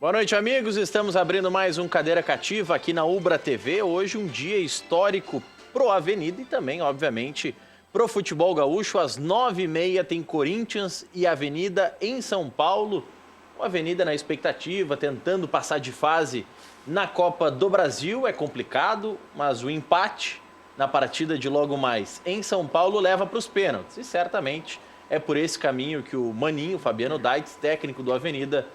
Boa noite, amigos. Estamos abrindo mais um Cadeira Cativa aqui na Ubra TV. Hoje um dia histórico pro Avenida e também, obviamente, pro futebol gaúcho. Às 9h30 tem Corinthians e Avenida em São Paulo. O Avenida na expectativa, tentando passar de fase na Copa do Brasil. É complicado, mas o empate na partida de logo mais em São Paulo leva para os pênaltis. E certamente é por esse caminho que o Maninho, Fabiano Daitz, técnico do Avenida,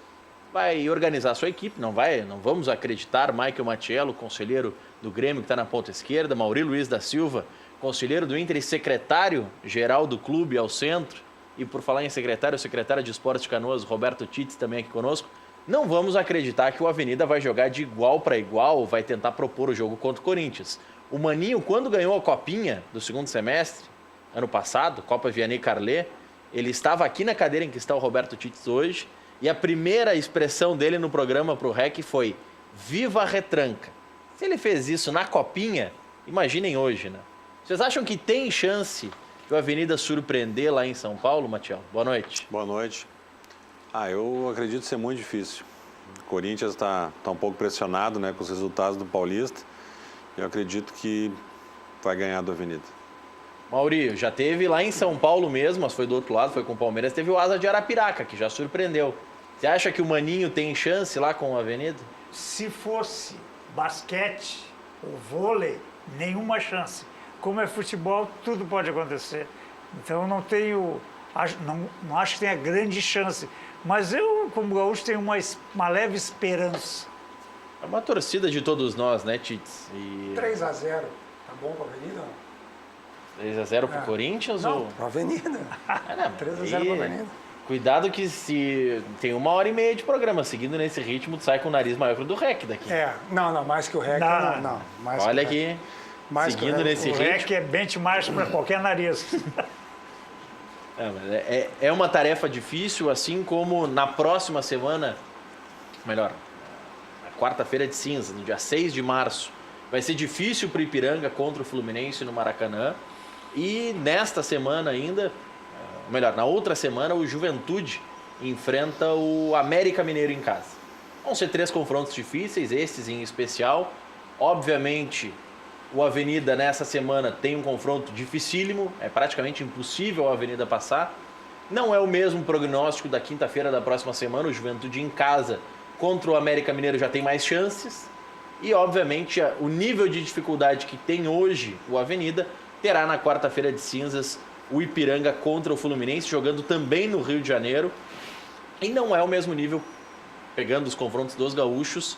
vai organizar sua equipe. Não vamos acreditar Michael Matiello, conselheiro do Grêmio, que está na ponta esquerda, Mauri Luiz da Silva, conselheiro do Inter e secretário-geral do clube ao centro. E por falar em secretário, o secretário de Esportes de Canoas, Roberto Titz, também aqui conosco. Não vamos acreditar que o Avenida vai jogar de igual para igual, vai tentar propor o jogo contra o Corinthians. O Maninho, quando ganhou a copinha do segundo semestre, ano passado, Copa Vianney Carlet, ele estava aqui na cadeira em que está o Roberto Titz hoje, e a primeira expressão dele no programa para o REC foi: viva a retranca. Se ele fez isso na copinha, imaginem hoje, né? Vocês acham que tem chance de o Avenida surpreender lá em São Paulo, Matiel? Boa noite. Boa noite. Eu acredito ser muito difícil. O Corinthians está um pouco pressionado, né, com os resultados do Paulista. Eu acredito que vai ganhar do Avenida. Mauri, já teve lá em São Paulo mesmo, mas foi do outro lado, foi com o Palmeiras, teve o Asa de Arapiraca, que já surpreendeu. Você acha que o Maninho tem chance lá com o Avenida? Se fosse basquete ou vôlei, nenhuma chance. Como é futebol, tudo pode acontecer. Então não acho que tenha grande chance. Mas eu, como gaúcho, tenho uma leve esperança. É uma torcida de todos nós, né, Titz? 3-0, tá bom com a Avenida? 3-0 pro Corinthians? Não, ou... pra Avenida. 3-0 pra Avenida. Cuidado que se tem 1h30 de programa, seguindo nesse ritmo, tu sai com o nariz maior que o do REC daqui. Não, mais que o REC, não. Olha aqui, seguindo nesse ritmo... O REC é benchmark para qualquer nariz. É uma tarefa difícil, assim como na próxima semana, melhor, na quarta-feira de cinza, no dia 6 de março, vai ser difícil para o Ipiranga contra o Fluminense no Maracanã. E nesta semana ainda, melhor, na outra semana, o Juventude enfrenta o América Mineiro em casa. Vão ser 3 confrontos difíceis, estes em especial. Obviamente, o Avenida nessa semana tem um confronto dificílimo, é praticamente impossível a Avenida passar. Não é o mesmo prognóstico da quinta-feira da próxima semana, o Juventude em casa contra o América Mineiro já tem mais chances. E, obviamente, o nível de dificuldade que tem hoje o Avenida terá na quarta-feira de cinzas o Ipiranga contra o Fluminense, jogando também no Rio de Janeiro. E não é o mesmo nível, pegando os confrontos dos gaúchos,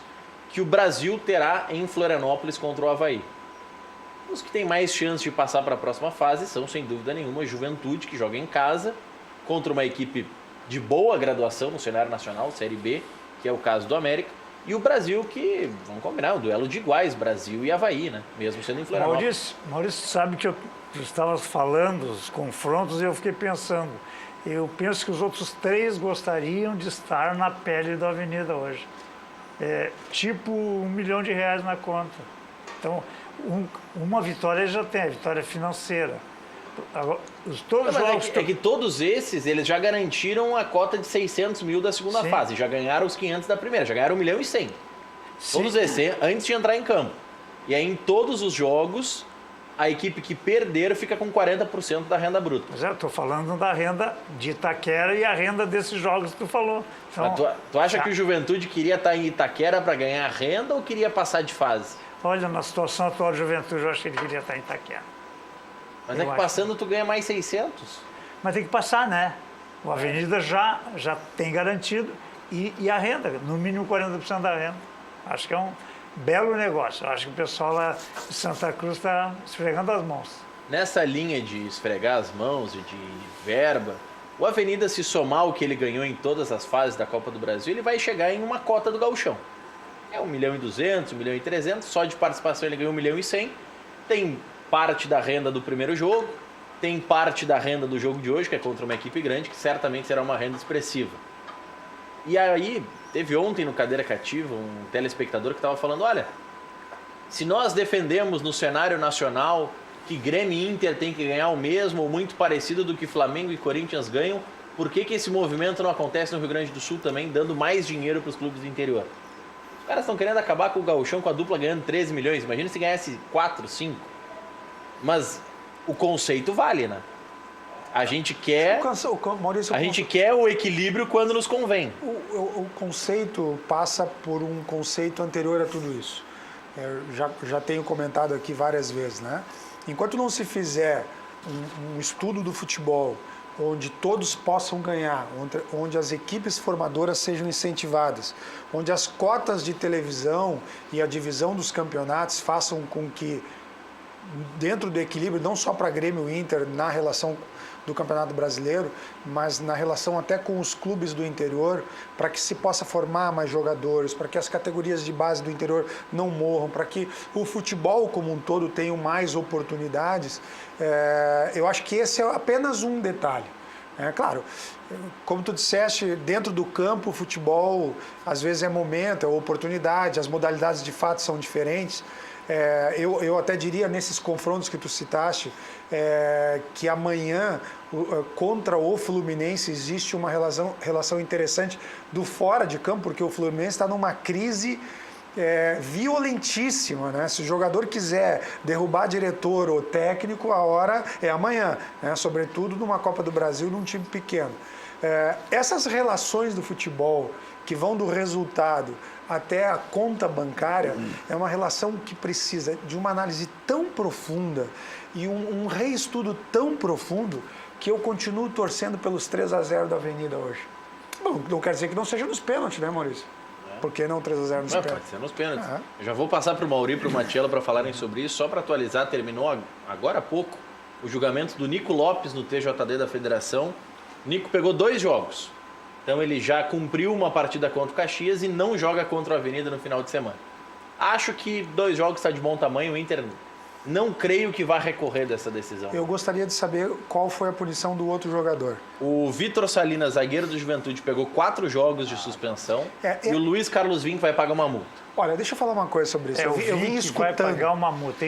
que o Brasil terá em Florianópolis contra o Avaí. Os que têm mais chance de passar para a próxima fase são, sem dúvida nenhuma, a Juventude, que joga em casa, contra uma equipe de boa graduação no cenário nacional, Série B, que é o caso do América, e o Brasil, que, vamos combinar, um duelo de iguais, Brasil e Avaí, né? Mesmo sendo em Florianópolis. Maurício, sabe que eu estava falando os confrontos e eu fiquei pensando. Eu penso que os outros 3 gostariam de estar na pele da Avenida hoje. Tipo R$1 milhão na conta. Então, uma vitória já tem, a vitória financeira. Agora, todos os jogos... É que todos esses, eles já garantiram a cota de 600 mil da segunda fase. Já ganharam os 500 da primeira, já ganharam 1 milhão e 100. Todos esses, antes de entrar em campo. E aí, em todos os jogos, a equipe que perder fica com 40% da renda bruta. Mas eu estou falando da renda de Itaquera e a renda desses jogos que tu falou. Então, tu acha que o Juventude queria estar em Itaquera para ganhar renda ou queria passar de fase? Olha, na situação atual do Juventude, eu acho que ele queria estar em Itaquera. Mas é que passando tu ganha mais 600. Mas tem que passar, né? O Avenida já tem garantido e a renda, no mínimo 40% da renda. Acho que é um belo negócio. Acho que o pessoal lá de Santa Cruz está esfregando as mãos. Nessa linha de esfregar as mãos e de verba, o Avenida, se somar o que ele ganhou em todas as fases da Copa do Brasil, ele vai chegar em uma cota do gauchão. É 1 milhão e 200, 1 milhão e 300, só de participação ele ganhou 1 milhão e 100. Tem parte da renda do primeiro jogo, tem parte da renda do jogo de hoje, que é contra uma equipe grande, que certamente será uma renda expressiva. E aí, teve ontem no Cadeira Cativa um telespectador que estava falando, olha, se nós defendemos no cenário nacional que Grêmio e Inter tem que ganhar o mesmo ou muito parecido do que Flamengo e Corinthians ganham, por que esse movimento não acontece no Rio Grande do Sul também, dando mais dinheiro para os clubes do interior? Os caras estão querendo acabar com o gauchão, com a dupla ganhando 13 milhões. Imagina se ganhasse 4, 5. Mas o conceito vale, né? A gente quer, Maurício, a gente quer o equilíbrio quando nos convém. O conceito passa por um conceito anterior a tudo isso. Eu já tenho comentado aqui várias vezes, né? Enquanto não se fizer um estudo do futebol onde todos possam ganhar, onde as equipes formadoras sejam incentivadas, onde as cotas de televisão e a divisão dos campeonatos façam com que, dentro do equilíbrio, não só para Grêmio e Inter na relação do Campeonato Brasileiro, mas na relação até com os clubes do interior, para que se possa formar mais jogadores, para que as categorias de base do interior não morram, para que o futebol como um todo tenha mais oportunidades, eu acho que esse é apenas um detalhe. Claro, como tu disseste, dentro do campo o futebol às vezes é momento, é oportunidade, as modalidades de fato são diferentes. Eu até diria, nesses confrontos que tu citaste, que amanhã, contra o Fluminense, existe uma relação interessante do fora de campo, porque o Fluminense está numa crise violentíssima, né? Se o jogador quiser derrubar diretor ou técnico, a hora é amanhã, né? Sobretudo numa Copa do Brasil, num time pequeno. Essas relações do futebol que vão do resultado até a conta bancária, é uma relação que precisa de uma análise tão profunda e um reestudo tão profundo que eu continuo torcendo pelos 3-0 da Avenida hoje. Bom, não quer dizer que não seja nos pênaltis, né, Maurício? Por que não 3-0 nos pênaltis? Pode ser nos pênaltis. Eu já vou passar para o Mauri e para o Matiello para falarem sobre isso. Só para atualizar, terminou agora há pouco o julgamento do Nico Lopes no TJD da Federação. O Nico pegou 2 jogos. Então ele já cumpriu uma partida contra o Caxias e não joga contra o Avenida no final de semana. Acho que 2 jogos está de bom tamanho. O Inter não creio que vá recorrer dessa decisão. Eu gostaria de saber qual foi a punição do outro jogador. O Vitor Salinas, zagueiro do Juventude, pegou 4 jogos de suspensão e o Luiz Carlos Vinck vai pagar uma multa. Olha, deixa eu falar uma coisa sobre isso. Eu vim escutando. Vai pagar uma multa.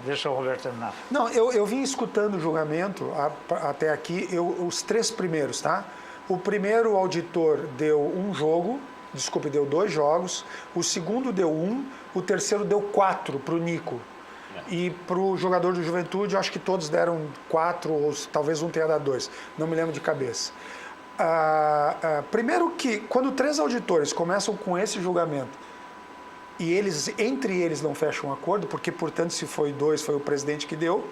Deixa o Roberto terminar. Não, eu vim escutando o julgamento até aqui, os 3 primeiros, tá? O primeiro auditor deu deu 2 jogos, o segundo deu 1, o terceiro deu 4 para o Nico. E para o jogador do Juventude, eu acho que todos deram 4, ou talvez um tenha dado 2, não me lembro de cabeça. Primeiro que, quando 3 auditores começam com esse julgamento, e entre eles não fecham um acordo, porque, portanto, se foi 2, foi o presidente que deu,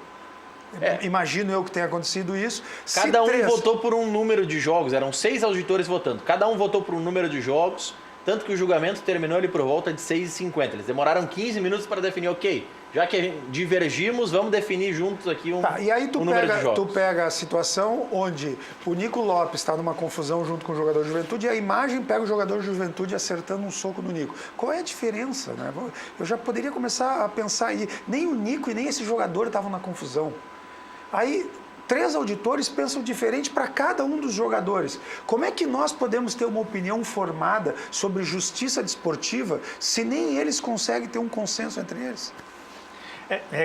imagino eu que tenha acontecido isso. Cada um votou por um número de jogos, eram 6 auditores votando, cada um votou por um número de jogos, tanto que o julgamento terminou ali por volta de 6h50. Eles demoraram 15 minutos para definir, ok, já que divergimos, vamos definir juntos aqui e aí número de jogos. Tu pega a situação onde o Nico Lopes está numa confusão junto com o jogador de Juventude e a imagem pega o jogador de Juventude acertando um soco no Nico. Qual é a diferença, né? Eu já poderia começar a pensar aí, nem o Nico e nem esse jogador estavam na confusão. Aí 3 auditores pensam diferente para cada um dos jogadores. Como é que nós podemos ter uma opinião formada sobre justiça desportiva se nem eles conseguem ter um consenso entre eles?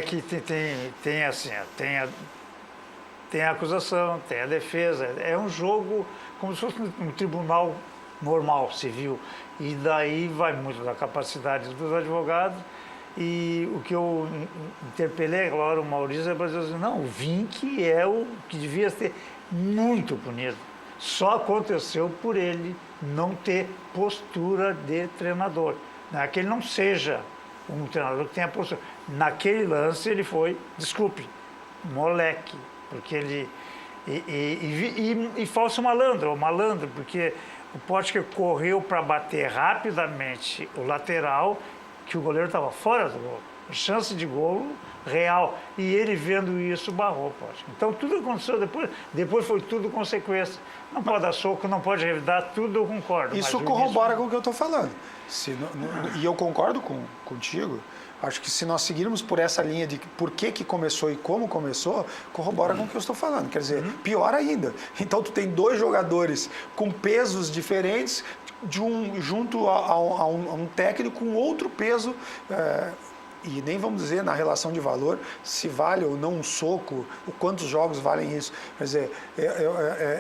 Que tem assim, tem a acusação, tem a defesa. É um jogo como se fosse um tribunal normal, civil. E daí vai muito da capacidade dos advogados. E o que eu interpelei agora o Maurício é para dizer assim, não, o Vinck é o que devia ser muito punido. Só aconteceu por ele não ter postura de treinador. Que ele não seja um treinador que tenha postura. Naquele lance ele foi, desculpe, moleque, porque ele... E falso malandro, porque o Potker correu para bater rapidamente o lateral, que o goleiro estava fora do gol. Chance de gol real. E ele vendo isso, barrou o Potker. Então tudo aconteceu depois foi tudo consequência. Não pode dar soco, não pode revidar, tudo eu concordo. Isso corrobora com o que eu estou falando. E eu concordo contigo. Acho que se nós seguirmos por essa linha de por que começou e como começou, corrobora com o que eu estou falando. Quer dizer, pior ainda. Então, tu tem 2 jogadores com pesos diferentes junto a um técnico com outro peso e nem vamos dizer na relação de valor se vale ou não um soco, o quantos jogos valem isso. Quer dizer,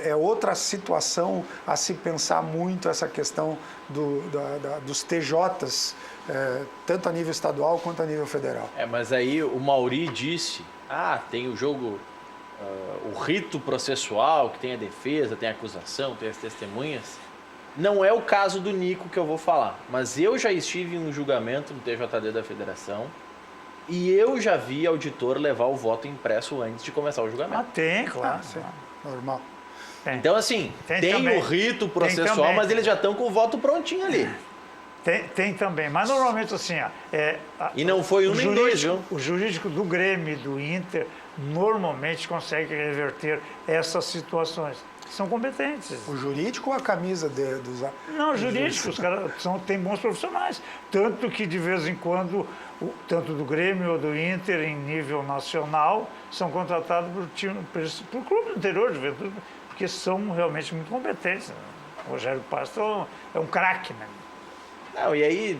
é outra situação a se pensar muito essa questão dos TJs, tanto a nível estadual quanto a nível federal. Mas aí o Mauri disse, tem o jogo, o rito processual, que tem a defesa, tem a acusação, tem as testemunhas. Não é o caso do Nico que eu vou falar, mas eu já estive em um julgamento no TJD da Federação e eu já vi auditor levar o voto impresso antes de começar o julgamento. Tem, claro. Normal. Tem. Então, assim, tem o rito processual, também. mas eles já estão com o voto prontinho ali. Tem também, mas normalmente assim, E não foi um nem dois, viu? O jurídico do Grêmio e do Inter normalmente consegue reverter essas situações. São competentes. O jurídico ou a camisa dos... Não, jurídico, os caras têm bons profissionais. Tanto que, de vez em quando, tanto do Grêmio ou do Inter, em nível nacional, são contratados por clube do interior de juventude, porque são realmente muito competentes. O Rogério Pasto é um craque, né? Não, e aí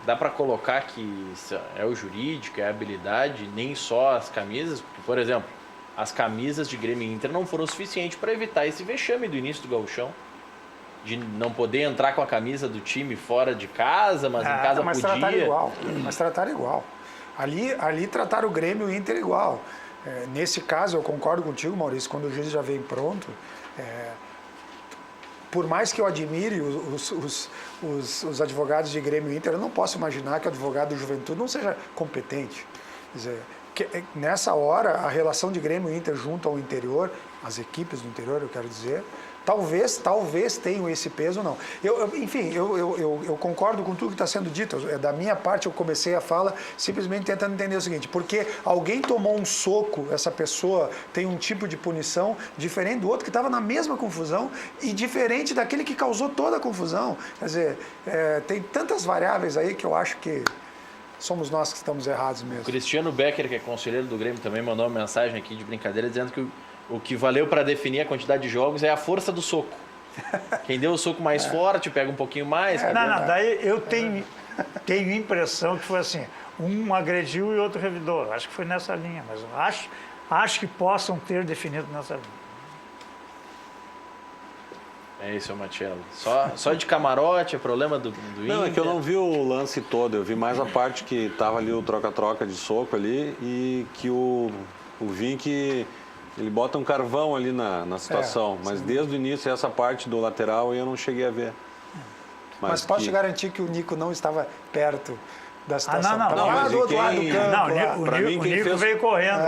dá para colocar que é o jurídico, é a habilidade, nem só as camisas, porque, por exemplo, as camisas de Grêmio e Inter não foram suficientes para evitar esse vexame do início do gauchão, de não poder entrar com a camisa do time fora de casa, mas em casa mas podia. Trataram igual. Ali trataram o Grêmio e o Inter igual. Nesse caso, eu concordo contigo, Maurício, quando o juiz já vem pronto, por mais que eu admire os advogados de Grêmio e Inter, eu não posso imaginar que o advogado do Juventude não seja competente. Quer dizer, nessa hora, a relação de Grêmio e Inter junto ao interior, as equipes do interior, eu quero dizer, talvez tenham esse peso ou não. Eu concordo com tudo que está sendo dito. Da minha parte, eu comecei a fala simplesmente tentando entender o seguinte, porque alguém tomou um soco, essa pessoa tem um tipo de punição diferente do outro que estava na mesma confusão e diferente daquele que causou toda a confusão. Quer dizer, tem tantas variáveis aí que eu acho que somos nós que estamos errados mesmo. O Cristiano Becker, que é conselheiro do Grêmio, também mandou uma mensagem aqui de brincadeira dizendo que o que valeu para definir a quantidade de jogos é a força do soco. Quem deu o soco mais forte pega um pouquinho mais. Daí eu tenho impressão que foi assim, um agrediu e outro revidou. Acho que foi nessa linha, mas acho que possam ter definido nessa linha. É isso, Matiello. Só de camarote é problema do Inter? Não, é que eu não vi o lance todo, eu vi mais a parte que estava ali o troca-troca de soco ali e que o Vink, ele bota um carvão ali na situação, mas desde o início essa parte do lateral eu não cheguei a ver. Mas posso te garantir que o Nico não estava perto da situação. Não, mas do outro lado do campo. O Nico veio correndo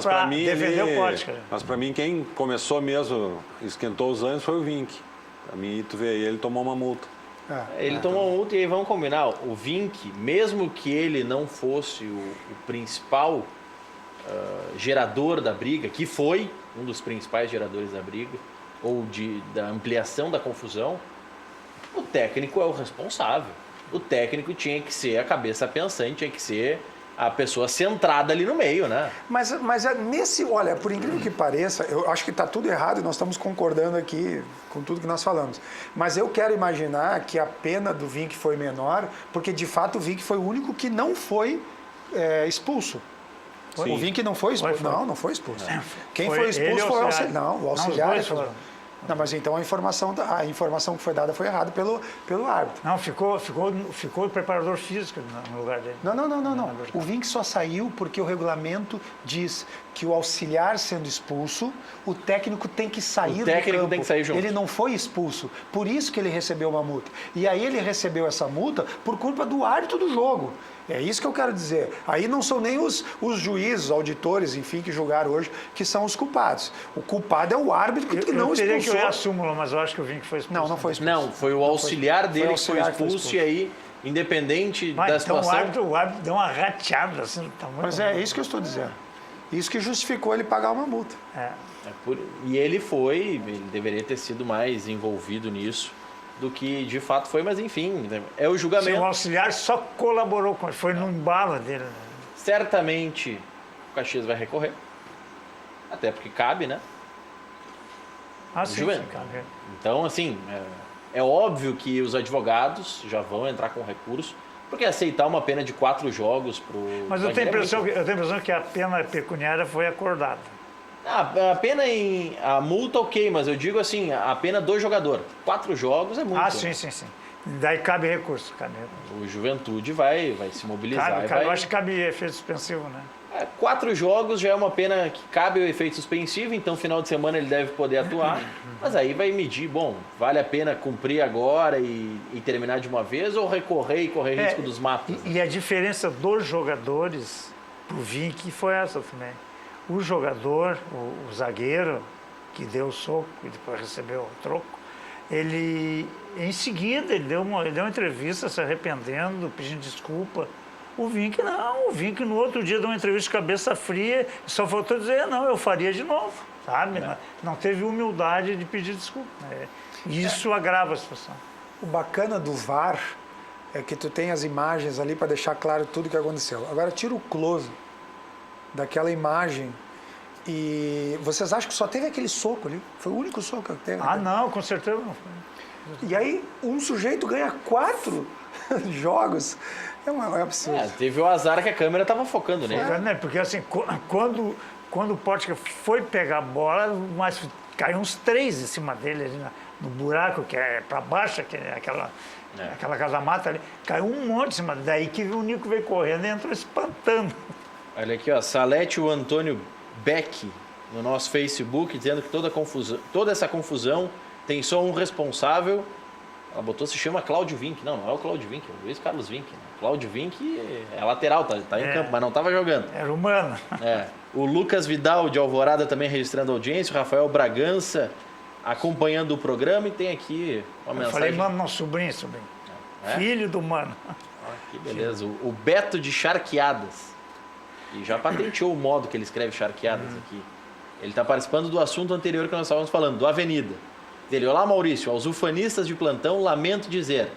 para defender o pote. Mas para mim, quem começou mesmo, esquentou os ânimos, foi o Vink. Para mim, tu vê aí, ele tomou uma multa. Ele tomou uma multa e aí vamos combinar. O Vink, mesmo que ele não fosse o principal gerador da briga, que foi um dos principais geradores da briga, ou da ampliação da confusão, o técnico é o responsável. O técnico tinha que ser a cabeça pensante, tinha que ser a pessoa centrada ali no meio, né? Mas olha, por incrível que pareça, eu acho que está tudo errado e nós estamos concordando aqui com tudo que nós falamos. Mas eu quero imaginar que a pena do Vink foi menor, porque de fato o Vink foi o único que não foi expulso. Sim. O Vink não foi expulso? Não foi expulso. Quem foi expulso foi o auxiliar. Não, o auxiliar. Não, mas então a informação que foi dada foi errada pelo árbitro. Não, ficou o preparador físico no lugar dele. Não. O Vink só saiu porque o regulamento diz que o auxiliar sendo expulso, o técnico tem que sair do campo. O técnico tem que sair junto. Ele não foi expulso, por isso que ele recebeu uma multa. E aí ele recebeu essa multa por culpa do árbitro do jogo. É isso que eu quero dizer. Aí não são nem os juízes, os auditores, enfim, que julgaram hoje, que são os culpados. O culpado é o árbitro que não expulsou. Eu teria que olhar a súmula, mas eu acho que o Vink foi expulso. Não foi expulso. Não, foi o auxiliar dele que foi expulso e aí, independente da situação... Então o árbitro deu uma rateada assim no tamanho. Mas é isso que eu estou dizendo. Isso que justificou ele pagar uma multa. E ele deveria ter sido mais envolvido nisso do que de fato foi, mas enfim, é o julgamento. O auxiliar só colaborou com ele, foi no embalo dele. Certamente o Caxias vai recorrer, até porque cabe, né? Sim, cabe. Então, assim, é óbvio que os advogados já vão entrar com recurso Porque aceitar uma pena de 4 jogos pro... Mas eu tenho a impressão que a pena pecuniária foi acordada. A pena a multa, ok, mas eu digo assim, a pena do jogador. 4 jogos é muito. Ah, sim. Daí cabe recurso. O Juventude vai se mobilizar. Eu acho que cabe efeito suspensivo, né? 4 jogos já é uma pena que cabe o efeito suspensivo, então final de semana ele deve poder atuar. Mas aí vai medir, bom, vale a pena cumprir agora e terminar de uma vez ou recorrer e correr risco dos matos? E a diferença dos jogadores pro Vink foi essa também. O jogador, o zagueiro, que deu o soco e depois recebeu o troco, ele, em seguida, ele deu uma entrevista se arrependendo, pedindo desculpa. O Vink não, o Vink no outro dia deu uma entrevista de cabeça fria, só faltou dizer, não, eu faria de novo, sabe? Não teve humildade de pedir desculpa. Isso agrava a situação. O bacana do VAR é que tu tem as imagens ali para deixar claro tudo o que aconteceu. Agora tira o close daquela imagem e vocês acham que só teve aquele soco ali? Foi o único soco que teve? Não, com certeza não foi. E aí um sujeito ganha 4 jogos. É um absurdo. Teve o azar que a câmera estava focando nele. Porque assim, quando o Potker foi pegar a bola, mas caiu uns 3 em cima dele ali no buraco, que é para baixo, que é aquela casa-mata ali, caiu um monte em cima. Daí que o Nico veio correndo e entrou espantando. Olha aqui, ó, Salete o Antônio Beck no nosso Facebook, dizendo que toda essa confusão tem só um responsável. Ela botou, se chama Cláudio Vink. Não é o Cláudio Vink, é o Luiz Carlos Vink. Cláudio Vink é lateral, tá em campo, mas não estava jogando. Era humano. O Lucas Vidal de Alvorada também registrando audiência, o Rafael Bragança acompanhando o programa e tem aqui uma mensagem. Falei, mano, não, sobrinho. Filho do mano. Que beleza. O Beto de Charqueadas. E já patenteou o modo que ele escreve Charqueadas aqui. Ele está participando do assunto anterior que nós estávamos falando, do Avenida. Ele, olá Maurício, aos ufanistas de plantão, lamento dizer,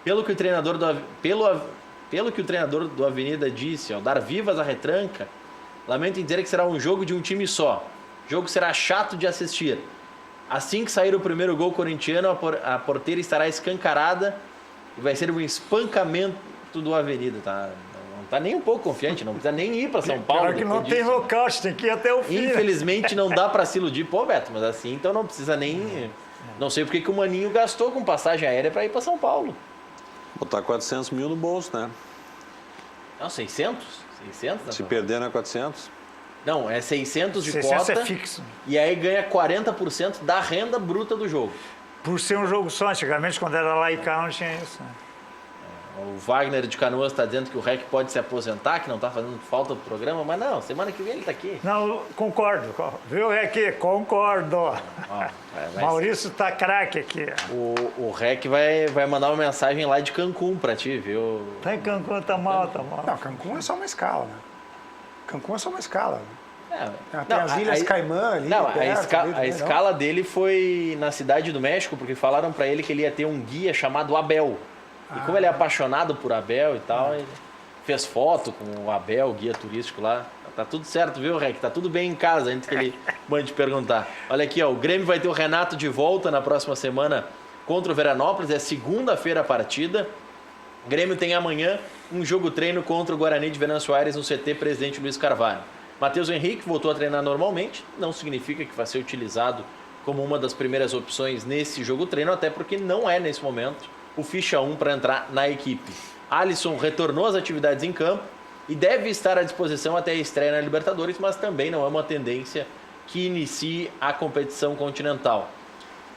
pelo que o treinador do Avenida disse, ao dar vivas à retranca, lamento em dizer que será um jogo de um time só. O jogo será chato de assistir. Assim que sair o primeiro gol corintiano, a porteira estará escancarada e vai ser um espancamento do Avenida, tá? Não tá nem um pouco confiante, não precisa nem ir para São Paulo. Claro que não tem nocaute, tem que ir até o fim. Infelizmente não dá para se iludir. Pô, Beto, mas assim, então não precisa nem... Não sei porque que o Maninho gastou com passagem aérea para ir para São Paulo. Botar 400 mil no bolso, né? Não, 600? 600? Se perder, não é 400? Não, é 600 de 600 cota. é fixo. E aí ganha 40% da renda bruta do jogo. Por ser um jogo só, antigamente quando era lá e cá não tinha isso, né? O Wagner de Canoas está dizendo que o REC pode se aposentar, que não está fazendo falta pro programa, mas não, semana que vem ele está aqui. Não, concordo. Viu, REC? Concordo. Maurício está craque aqui. O REC vai mandar uma mensagem lá de Cancún para ti, viu? Tá em Cancún, tá mal. Não, Cancún é só uma escala, né? Cancún é só uma escala. Tem as Ilhas Caimã ali. Não, perto, a escala dele foi na Cidade do México, porque falaram para ele que ele ia ter um guia chamado Abel. E como ele é apaixonado por Abel e tal, ele fez foto com o Abel, o guia turístico lá. Tá tudo certo, viu, Rec? Tá tudo bem em casa, antes que ele mande perguntar. Olha aqui, ó, o Grêmio vai ter o Renato de volta na próxima semana contra o Veranópolis. É segunda-feira a partida. O Grêmio tem amanhã um jogo-treino contra o Guarani de Venâncio Aires no CT Presidente Luiz Carvalho. Matheus Henrique voltou a treinar normalmente. Não significa que vai ser utilizado como uma das primeiras opções nesse jogo-treino, até porque não é, nesse momento, o ficha 1 para entrar na equipe. Alisson retornou às atividades em campo e deve estar à disposição até a estreia na Libertadores, mas também não é uma tendência que inicie a competição continental.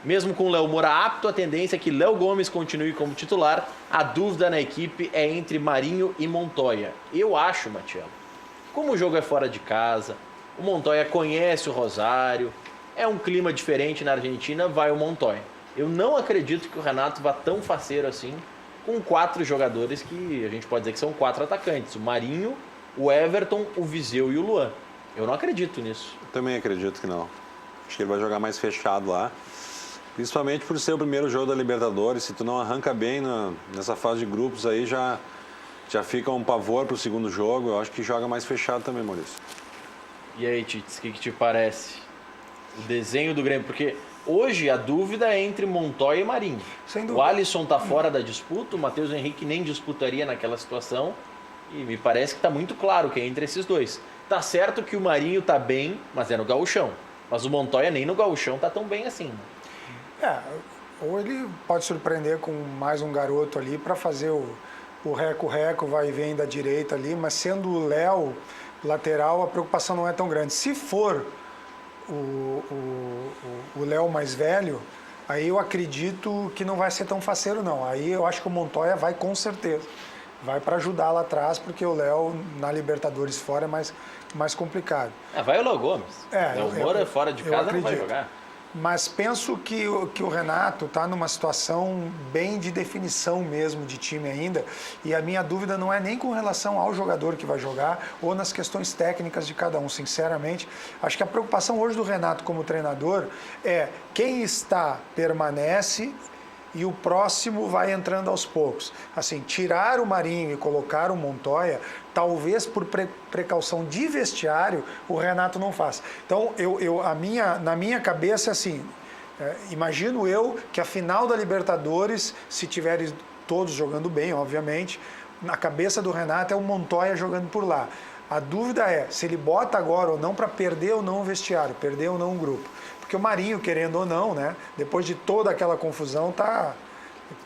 Mesmo com o Léo Moura apto, a tendência é que Léo Gomes continue como titular. A dúvida na equipe é entre Marinho e Montoya. Eu acho, Matiello, como o jogo é fora de casa, o Montoya conhece o Rosário, é um clima diferente na Argentina, vai o Montoya. Eu não acredito que o Renato vá tão faceiro assim com 4 jogadores que a gente pode dizer que são 4 atacantes. O Marinho, o Everton, o Viseu e o Luan. Eu não acredito nisso. Eu também acredito que não. Acho que ele vai jogar mais fechado lá. Principalmente por ser o primeiro jogo da Libertadores. Se tu não arranca bem nessa fase de grupos aí, já fica um pavor pro segundo jogo. Eu acho que joga mais fechado também, Maurício. E aí, Tits, o que te parece? o desenho do Grêmio, porque hoje a dúvida é entre Montoya e Marinho. Sem O dúvida. Alisson está fora da disputa, o Matheus Henrique nem disputaria naquela situação, e me parece que está muito claro que é entre esses dois. Tá certo que o Marinho tá bem, mas é no gauchão. Mas o Montoya nem no gauchão tá tão bem assim. Ou ele pode surpreender com mais um garoto ali para fazer o reco-reco, vai e vem da direita ali, mas sendo o Léo lateral, a preocupação não é tão grande. Se for o Léo mais velho, aí eu acredito que não vai ser tão faceiro, não. Aí eu acho que o Montoya vai com certeza. Vai para ajudar lá atrás, porque o Léo na Libertadores fora é mais complicado. Vai o Léo Gomes. O Moura fora de casa não vai acredito. jogar. Mas penso que o Renato está numa situação bem de definição mesmo de time ainda. E a minha dúvida não é nem com relação ao jogador que vai jogar ou nas questões técnicas de cada um. Sinceramente, acho que a preocupação hoje do Renato como treinador é quem está permanece e o próximo vai entrando aos poucos. Assim, tirar o Marinho e colocar o Montoya, talvez por precaução de vestiário, o Renato não faça. Então, na minha cabeça, assim, imagino eu que a final da Libertadores, se tiverem todos jogando bem, obviamente, na cabeça do Renato é o Montoya jogando por lá. A dúvida é se ele bota agora ou não para perder ou não o vestiário, perder ou não o grupo. Porque o Marinho, querendo ou não, né, depois de toda aquela confusão, está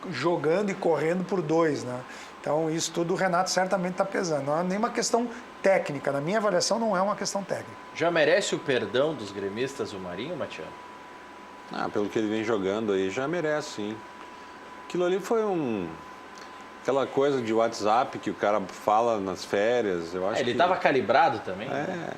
jogando e correndo por dois, né? Então, isso tudo o Renato certamente está pesando. Não é nenhuma questão técnica. Na minha avaliação, não é uma questão técnica. Já merece o perdão dos gremistas o Marinho, Matiano? Pelo que ele vem jogando aí, já merece, sim. Aquilo ali foi aquela coisa de WhatsApp que o cara fala nas férias. Eu acho Ele que estava calibrado também? Né?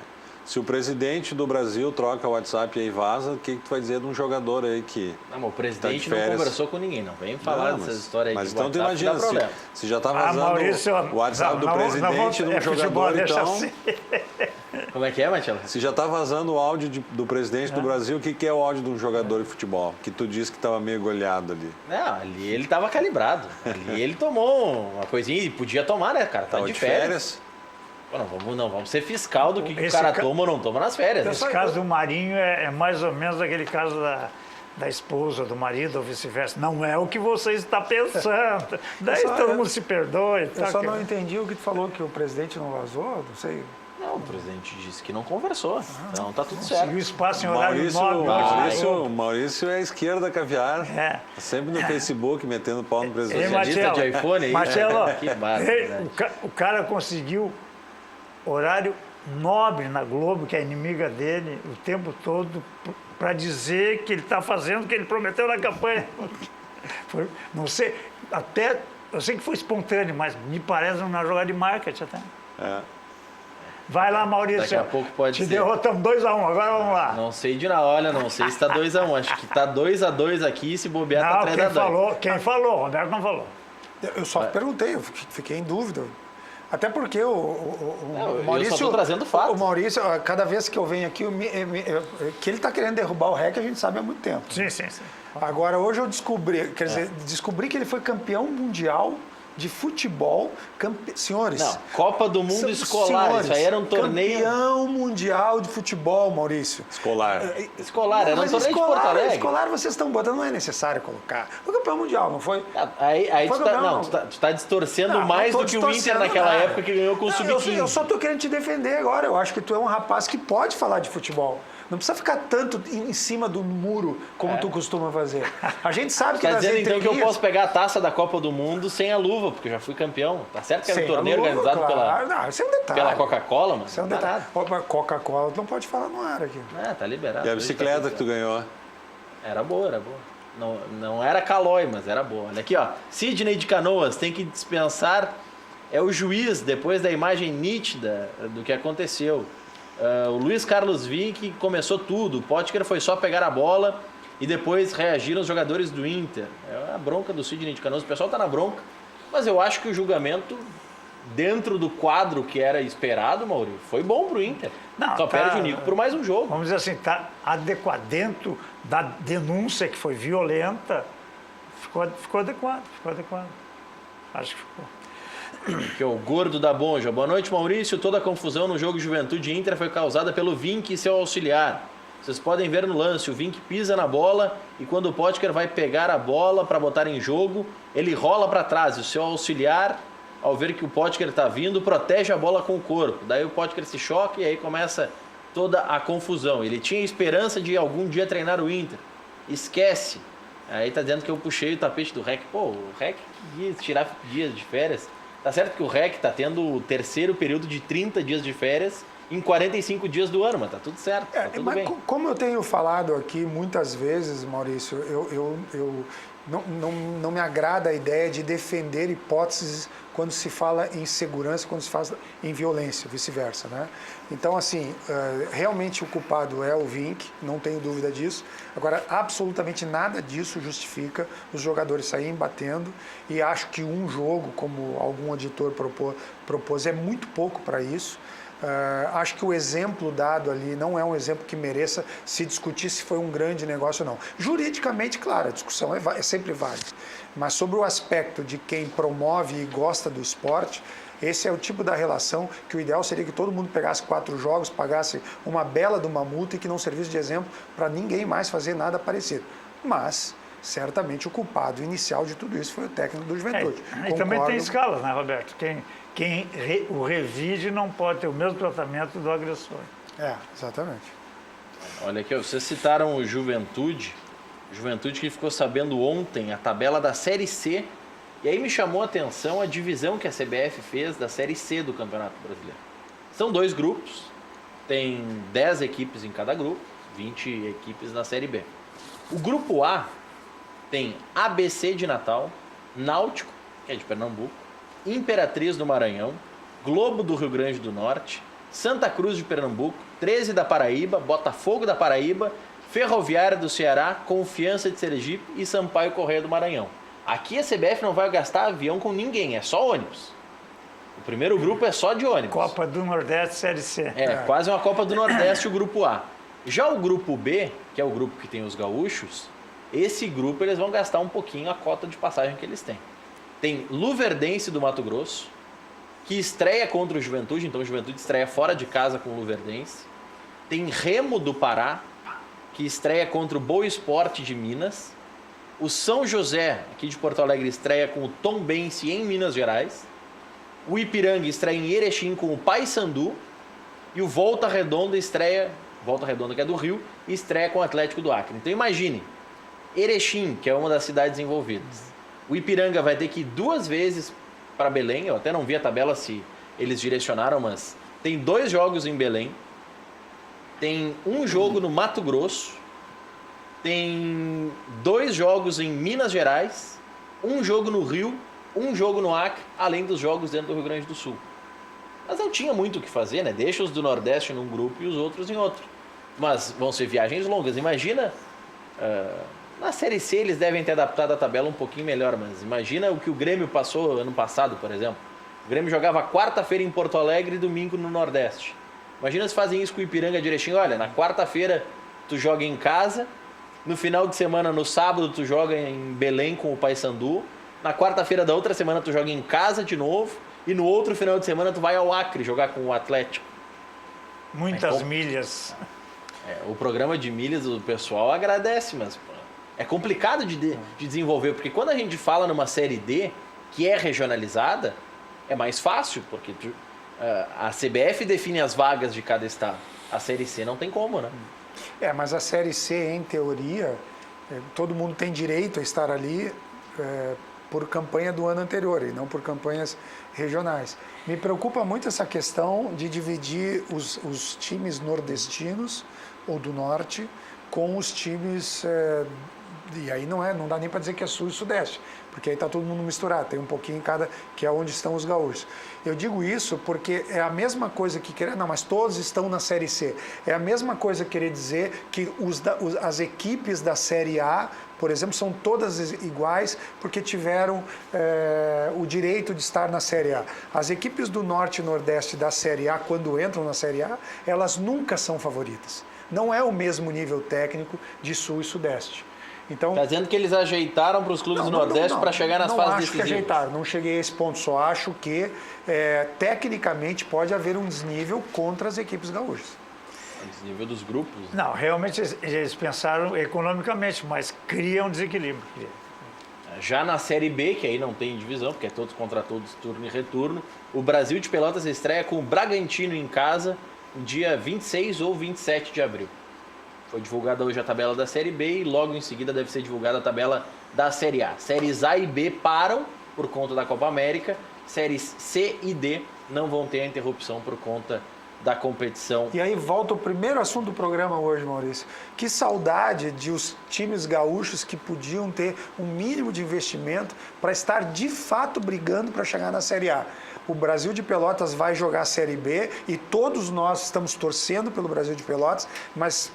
Se o presidente do Brasil troca o WhatsApp e aí vaza, o que tu vai dizer de um jogador aí que Não, mas o presidente tá de não férias? conversou com ninguém, não. Vem falar dessas histórias aí Mas de então tu WhatsApp, imagina, dá problema. se já tá vazando Maurício, o WhatsApp do presidente de um futebol, jogador, deixa então... assim. Como é que é, Matiano? Se já tá vazando o áudio do presidente do Brasil, o que é o áudio de um jogador de futebol? Que tu disse que estava meio goleado ali. Não, ali ele estava calibrado. Ali ele tomou uma coisinha e podia tomar, né, cara? Tá Tava de férias. Pô, não vamos ser fiscal do que o cara toma ou não toma nas férias. Esse caso do Marinho é mais ou menos aquele caso da esposa, do marido ou vice-versa. Não é o que você está pensando. Daí todo mundo se perdoa. Eu só não entendi o que tu falou, que o presidente não vazou, não sei. Não, o presidente disse que não conversou. Então tá tudo certo. Seguiu espaço em horário nobre. Maurício é a esquerda caviar. É. Sempre no Facebook metendo pau no presidente. Socialista de iPhone aí. Marcelo, Que barbaridade. o cara conseguiu horário nobre na Globo, que é inimiga dele, o tempo todo, para dizer que ele está fazendo o que ele prometeu na campanha. Não sei, até, eu sei que foi espontâneo, mas me parece uma jogada de marketing até. Vai lá, Maurício. Daqui a pouco pode Te ser. derrotamos 2-1, agora vamos lá. Não sei de nada, olha, não sei se tá 2-1. Acho que tá 2-2 aqui, se bobear Não, tá 3-2. quem falou, o Roberto não falou. Eu só perguntei, eu fiquei em dúvida. Até porque o Maurício... Eu só tô trazendo fato. O Maurício, cada vez que eu venho aqui, que ele está querendo derrubar o REC, a gente sabe há muito tempo. Sim. Agora, hoje eu descobri que ele foi campeão mundial de futebol. Senhores... Não, Copa do Mundo escolar, senhores, isso aí era um torneio... Campeão mundial de futebol, Maurício. Escolar. Escolar, era um Mas torneio de Porto Alegre. escolar vocês estão botando, não é necessário colocar. Foi campeão mundial, não foi? Aí Foi tu tá, campeão. não, tu tá distorcendo Não, mais não tô do que o Inter distorcendo naquela nada. época que ganhou com o Não, Sub-15. eu só tô querendo te defender agora. Eu acho que tu é um rapaz que pode falar de futebol. Não precisa ficar tanto em cima do muro como tu costuma fazer. A gente sabe que Tá nas dizendo então que eu entrelinhas- posso pegar a taça da Copa do Mundo sem a luva, porque eu já fui campeão. Tá certo que era um Sem a torneio luva, organizado claro. Não, isso é um detalhe. pela Coca-Cola, mano. Isso é um Não dá detalhe. Ó, mas Coca-Cola tu não pode falar no ar aqui. nada. Tá liberado. E a Hoje bicicleta tá que tudo tu ganhou? certo. Era boa. Não era calói, mas era boa. Olha aqui, ó. Sidney de Canoas tem que dispensar. É o juiz, depois da imagem nítida do que aconteceu. O Luiz Carlos Vinck começou tudo. O Potker foi só pegar a bola e depois reagiram os jogadores do Inter. É a bronca do Sidney de Canoas. O pessoal tá na bronca. Mas eu acho que o julgamento, dentro do quadro que era esperado, Maurício, foi bom pro Inter. Não, Só tá- perde o Nico por mais um jogo. Vamos dizer assim, está adequado dentro da denúncia que foi violenta, ficou adequado. Acho que ficou. Que é o gordo da Bonja. Boa noite, Maurício. Toda a confusão no jogo Juventude Inter foi causada pelo Vinck e seu auxiliar. Vocês podem ver no lance, o Vink pisa na bola e quando o Potker vai pegar a bola para botar em jogo, ele rola para trás. O seu auxiliar, ao ver que o Potker está vindo, protege a bola com o corpo. Daí o Potker se choca e aí começa toda a confusão. Ele tinha esperança de algum dia treinar o Inter. Esquece. Aí tá dizendo que eu puxei o tapete do REC. Pô, o REC quis tirar dias de férias. Tá certo que o REC tá tendo o terceiro período de 30 dias de férias em 45 dias do ano, mas tá tudo certo, tá tudo mas bem. Como eu tenho falado aqui muitas vezes, Maurício, não me agrada a ideia de defender hipóteses quando se fala em segurança, quando se fala em violência, vice-versa, né? Então, assim, realmente o culpado é o Vink, não tenho dúvida disso. Agora, absolutamente nada disso justifica os jogadores saírem batendo e acho que um jogo, como algum editor propôs, é muito pouco para isso. Acho que o exemplo dado ali não é um exemplo que mereça se discutir se foi um grande negócio ou não. Juridicamente, claro, a discussão é sempre válida. Mas sobre o aspecto de quem promove e gosta do esporte, esse é o tipo da relação que o ideal seria que todo mundo pegasse 4 jogos, pagasse uma bela de uma multa e que não servisse de exemplo para ninguém mais fazer nada parecido. Mas, certamente, o culpado inicial de tudo isso foi o técnico do Juventude. E também tem escalas, né, Roberto? Quem o revide não pode ter o mesmo tratamento do agressor. Exatamente. Olha aqui, vocês citaram o Juventude que ficou sabendo ontem a tabela da Série C, e aí me chamou a atenção a divisão que a CBF fez da Série C do Campeonato Brasileiro. São 2 grupos, tem 10 equipes em cada grupo, 20 equipes na Série B. O grupo A tem ABC de Natal, Náutico, que é de Pernambuco, Imperatriz do Maranhão, Globo do Rio Grande do Norte, Santa Cruz de Pernambuco, 13 da Paraíba, Botafogo da Paraíba, Ferroviária do Ceará, Confiança de Sergipe e Sampaio Corrêa do Maranhão. Aqui a CBF não vai gastar avião com ninguém, é só ônibus. O primeiro grupo é só de ônibus. Copa do Nordeste, Série C. Quase uma Copa do Nordeste o grupo A. Já o grupo B, que é o grupo que tem os gaúchos, esse grupo eles vão gastar um pouquinho a cota de passagem que eles têm. Tem Luverdense do Mato Grosso, que estreia contra o Juventude, então o Juventude estreia fora de casa com o Luverdense. Tem Remo do Pará, que estreia contra o Boa Esporte de Minas. O São José, aqui de Porto Alegre, estreia com o Tombense em Minas Gerais. O Ipiranga estreia em Erechim com o Paysandu. E o Volta Redonda que é do Rio, estreia com o Atlético do Acre. Então imagine, Erechim, que é uma das cidades envolvidas. O Ipiranga vai ter que ir 2 vezes para Belém. Eu até não vi a tabela se eles direcionaram, mas tem 2 jogos em Belém. Tem 1 jogo no Mato Grosso. Tem 2 jogos em Minas Gerais. 1 jogo no Rio. 1 jogo no Acre, além dos jogos dentro do Rio Grande do Sul. Mas não tinha muito o que fazer, né? Deixa os do Nordeste num grupo e os outros em outro. Mas vão ser viagens longas. Imagina... Na Série C eles devem ter adaptado a tabela um pouquinho melhor, mas imagina o que o Grêmio passou ano passado, por exemplo. O Grêmio jogava quarta-feira em Porto Alegre e domingo no Nordeste. Imagina se fazem isso com o Ipiranga de Erechim. Olha, na quarta-feira tu joga em casa, no final de semana, no sábado, tu joga em Belém com o Paysandu, na quarta-feira da outra semana tu joga em casa de novo e no outro final de semana tu vai ao Acre jogar com o Atlético. Muitas milhas. O programa de milhas do pessoal agradece, mas... É complicado de desenvolver, porque quando a gente fala numa Série D, que é regionalizada, é mais fácil, porque a CBF define as vagas de cada estado. A Série C não tem como, né? Mas a Série C, em teoria, todo mundo tem direito a estar ali por campanha do ano anterior e não por campanhas regionais. Me preocupa muito essa questão de dividir os times nordestinos ou do norte com os times... E aí não dá nem para dizer que é sul e sudeste, porque aí está todo mundo misturado, tem um pouquinho em cada, que é onde estão os gaúchos. Eu digo isso porque é a mesma coisa que querer... Não, mas todos estão na Série C. É a mesma coisa querer dizer que as equipes da Série A, por exemplo, são todas iguais porque tiveram o direito de estar na Série A. As equipes do Norte e Nordeste da Série A, quando entram na Série A, elas nunca são favoritas. Não é o mesmo nível técnico de Sul e Sudeste. Então, está dizendo que eles ajeitaram para os clubes do Nordeste para chegar nas fases decisivas? Não acho que ajeitaram, não cheguei a esse ponto. Só acho que, tecnicamente, pode haver um desnível contra as equipes gaúchas. Esse nível dos grupos. Não, realmente eles pensaram economicamente, mas criam desequilíbrio. Já na Série B, que aí não tem divisão, porque é todos contra todos, turno e retorno, o Brasil de Pelotas estreia com o Bragantino em casa, no dia 26 ou 27 de abril. Foi divulgada hoje a tabela da Série B e logo em seguida deve ser divulgada a tabela da Série A. Séries A e B param por conta da Copa América, séries C e D não vão ter a interrupção por conta da competição. E aí volta o primeiro assunto do programa hoje, Maurício. Que saudade de os times gaúchos que podiam ter um mínimo de investimento para estar de fato brigando para chegar na Série A. O Brasil de Pelotas vai jogar a Série B e todos nós estamos torcendo pelo Brasil de Pelotas, mas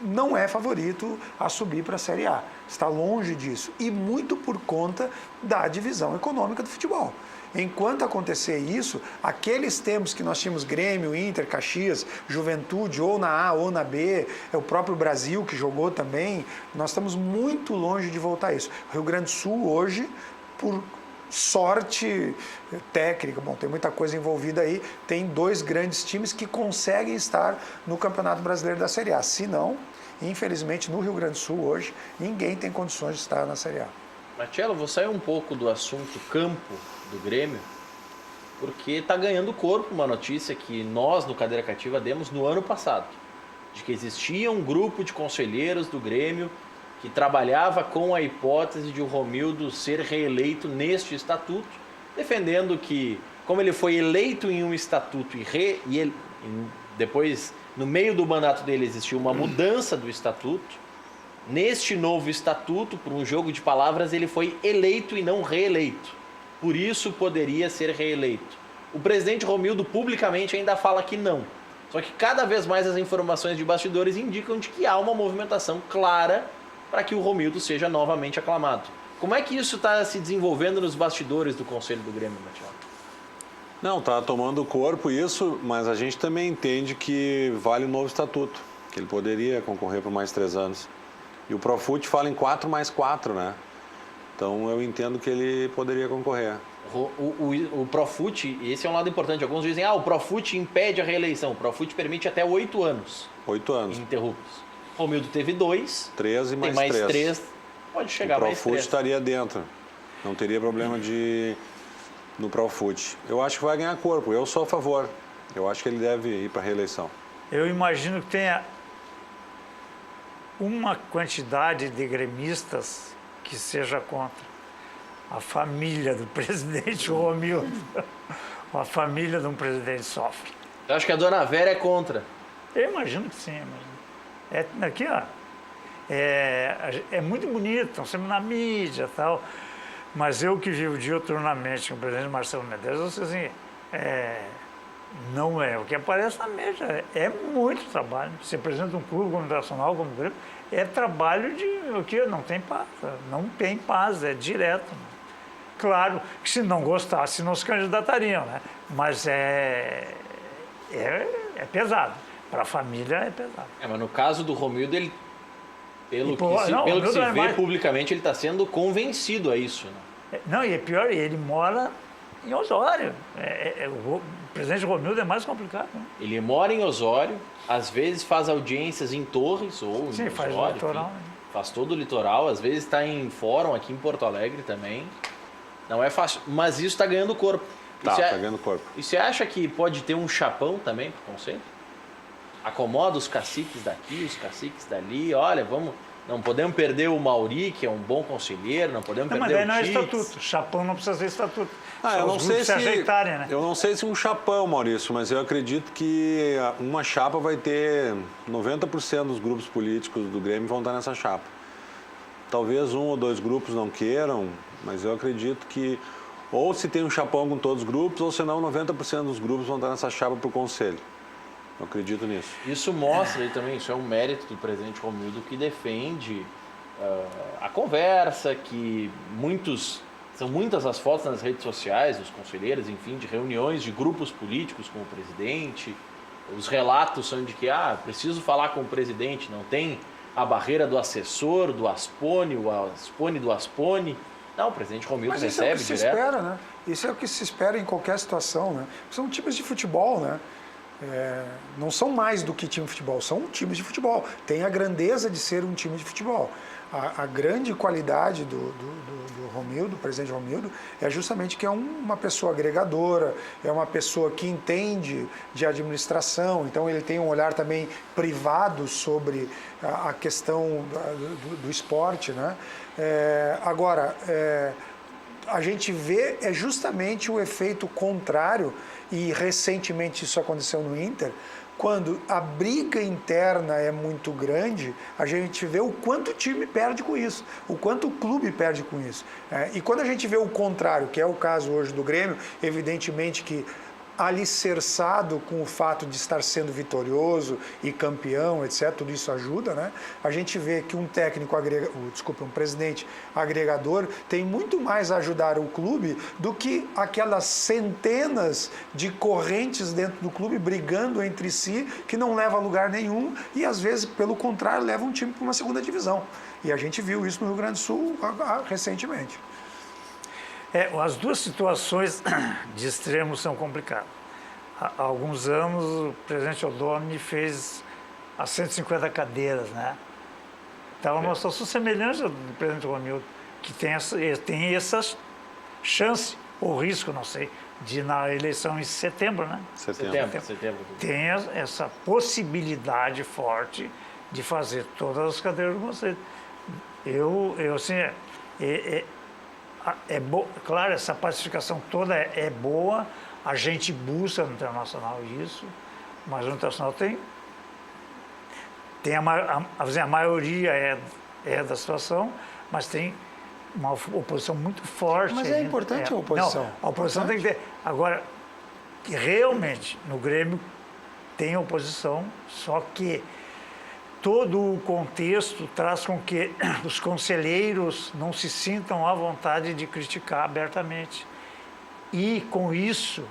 não é favorito a subir para a Série A. Está longe disso. E muito por conta da divisão econômica do futebol. Enquanto acontecer isso, aqueles tempos que nós tínhamos Grêmio, Inter, Caxias, Juventude, ou na A ou na B, é o próprio Brasil que jogou também, nós estamos muito longe de voltar a isso. O Rio Grande do Sul hoje, por sorte técnica, bom, tem muita coisa envolvida aí, tem 2 grandes times que conseguem estar no Campeonato Brasileiro da Série A. Se não, infelizmente, no Rio Grande do Sul hoje, ninguém tem condições de estar na Série A. Marcelo, vou sair um pouco do assunto campo do Grêmio, porque está ganhando corpo uma notícia que nós, no Cadeira Cativa, demos no ano passado, de que existia um grupo de conselheiros do Grêmio que trabalhava com a hipótese de o Romildo ser reeleito neste estatuto, defendendo que, como ele foi eleito em um estatuto e depois, no meio do mandato dele, existiu uma mudança do estatuto, neste novo estatuto, por um jogo de palavras, ele foi eleito e não reeleito. Por isso poderia ser reeleito. O presidente Romildo publicamente ainda fala que não. Só que cada vez mais as informações de bastidores indicam de que há uma movimentação clara para que o Romildo seja novamente aclamado. Como é que isso está se desenvolvendo nos bastidores do Conselho do Grêmio, Matias? Não, está tomando corpo isso, mas a gente também entende que vale o novo estatuto, que ele poderia concorrer por mais 3 anos. E o Profut fala em 4 mais 4, né? Então eu entendo que ele poderia concorrer. O Profut, esse é um lado importante. Alguns dizem, o Profut impede a reeleição. O Profut permite até 8 anos. 8 anos. Ininterruptos. Romildo teve 2. 13 tem mais 3. Pode chegar mais 3. O Profut estaria dentro. Não teria problema no Profut. Eu acho que vai ganhar corpo. Eu sou a favor. Eu acho que ele deve ir para a reeleição. Eu imagino que tenha uma quantidade de gremistas que seja contra. A família do presidente Romildo. A família de um presidente sofre. Eu acho que a dona Vera é contra. Eu imagino que sim. Aqui, ó, é muito bonito, estão sempre na mídia e tal, mas eu que vivo diuturnamente com o presidente Marcelo Medeiros, eu sei assim, não é o que aparece na mídia, é muito trabalho. Ser presidente de um clube como o Internacional, como o Grêmio, é trabalho de o que não tem paz, é direto. Claro que se não gostasse, não se candidatariam, né? Mas é pesado. Para a família é pesado. Mas no caso do Romildo, ele, pelo que se vê mais... publicamente, ele está sendo convencido a isso. Né? Não, e é pior, ele mora em Osório. O presidente Romildo é mais complicado. Né? Ele mora em Osório, às vezes faz audiências em Torres ou em faz Osório, o litoral. Enfim, faz todo o litoral, às vezes está em fórum aqui em Porto Alegre também. Não é fácil, mas isso está ganhando corpo. Está ganhando corpo. E você acha que pode ter um chapão também para o conselho? Acomoda os caciques daqui, os caciques dali, olha, não podemos perder o Mauri, que é um bom conselheiro, não podemos perder o Tite. Mas daí não é estatuto, chapão não precisa ser estatuto. Eu não sei se ajeitarem, né? Eu não sei se um chapão, Maurício, mas eu acredito que uma chapa vai ter 90% dos grupos políticos do Grêmio vão estar nessa chapa. Talvez 1 ou 2 grupos não queiram, mas eu acredito que ou se tem um chapão com todos os grupos, ou senão 90% dos grupos vão estar nessa chapa para o conselho. Eu acredito nisso. Isso mostra aí também, isso é um mérito do presidente Romildo, que defende a conversa, que são muitas as fotos nas redes sociais dos conselheiros, enfim, de reuniões de grupos políticos com o presidente. Os relatos são de que, preciso falar com o presidente, não tem a barreira do assessor, do Aspone, o Aspone do Aspone. Não, o presidente Romildo recebe direto. Isso é o que se espera, né? Isso é o que se espera em qualquer situação, né? São times de futebol, né? não são mais do que time de futebol, são times de futebol. Tem a grandeza de ser um time de futebol. A grande qualidade do Romildo, do presidente Romildo, é justamente que é uma pessoa agregadora, é uma pessoa que entende de administração, então ele tem um olhar também privado sobre a questão do esporte, né? Agora, a gente vê justamente o efeito contrário, e recentemente isso aconteceu no Inter. Quando a briga interna é muito grande, a gente vê o quanto o time perde com isso, o quanto o clube perde com isso. E quando a gente vê o contrário, que é o caso hoje do Grêmio, evidentemente que alicerçado com o fato de estar sendo vitorioso e campeão, etc., tudo isso ajuda, né? A gente vê que um um presidente agregador tem muito mais a ajudar o clube do que aquelas centenas de correntes dentro do clube brigando entre si, que não leva a lugar nenhum e, às vezes, pelo contrário, leva um time para uma segunda divisão. E a gente viu isso no Rio Grande do Sul recentemente. As duas situações de extremo são complicadas. Há alguns anos, o presidente Odoni fez as 150 cadeiras, né? Estava numa situação semelhante ao do presidente Romildo, que tem essa chance, ou risco, não sei, de na eleição em setembro, né? Setembro. Tem essa possibilidade forte de fazer todas as cadeiras do conselho. Assim, claro, essa pacificação toda é boa, a gente busca no Internacional isso, mas o Internacional tem a maioria é da situação, mas tem uma oposição muito forte. Mas é importante a oposição. Não, a oposição tem que ter. Agora, que realmente no Grêmio tem oposição, só que todo o contexto traz com que os conselheiros não se sintam à vontade de criticar abertamente. E, com isso,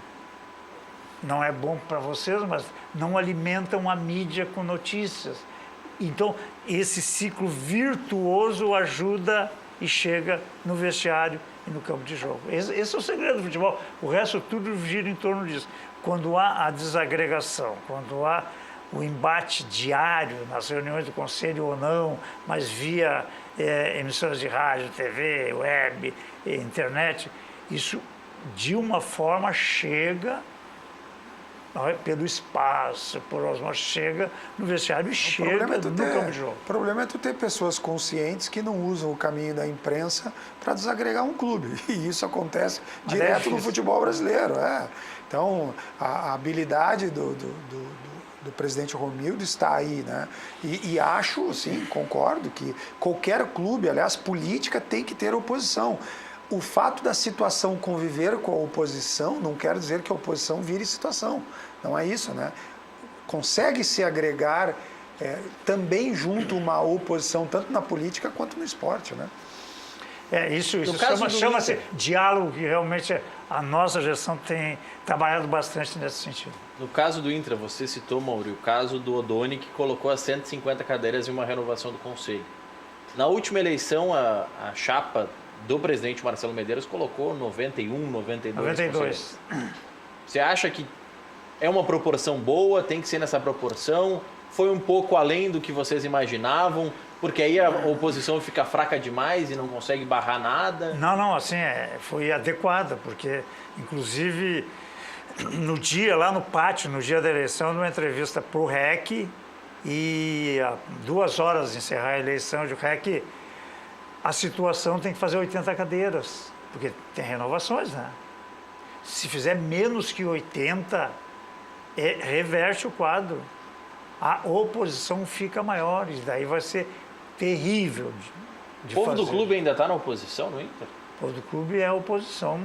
não é bom para vocês, mas não alimentam a mídia com notícias. Então, esse ciclo virtuoso ajuda e chega no vestiário e no campo de jogo. Esse é o segredo do futebol. O resto tudo gira em torno disso. Quando há a desagregação, quando há o embate diário nas reuniões do conselho ou não, mas via emissoras de rádio, TV, web, internet, isso de uma forma chega pelo espaço, por osmose, chega no vestiário e chega no campo de jogo. O problema é tu ter pessoas conscientes que não usam o caminho da imprensa para desagregar um clube. E isso acontece direto no futebol brasileiro. Então, a habilidade do presidente Romildo está aí, né? E acho, sim, concordo, que qualquer clube, aliás, política tem que ter oposição. O fato da situação conviver com a oposição não quer dizer que a oposição vire situação. Não é isso, né? Consegue se agregar também junto uma oposição, tanto na política quanto no esporte, né? Isso chama-se diálogo, que realmente a nossa gestão tem trabalhado bastante nesse sentido. No caso do Intra, você citou, Mauri, o caso do Odoni, que colocou as 150 cadeiras em uma renovação do Conselho. Na última eleição, a chapa do presidente Marcelo Medeiros colocou 91, 92. Você acha que é uma proporção boa, tem que ser nessa proporção? Foi um pouco além do que vocês imaginavam? Porque aí a oposição fica fraca demais e não consegue barrar nada? Não, assim, foi adequada, porque, inclusive, no dia, lá no pátio, no dia da eleição, numa entrevista para o REC, e a 2 horas de encerrar a eleição de REC, a situação tem que fazer 80 cadeiras, porque tem renovações, né? Se fizer menos que 80, reverte o quadro. A oposição fica maior, e daí vai ser terrível de O povo fazer. do clube ainda está na oposição no Inter? O povo do clube é a oposição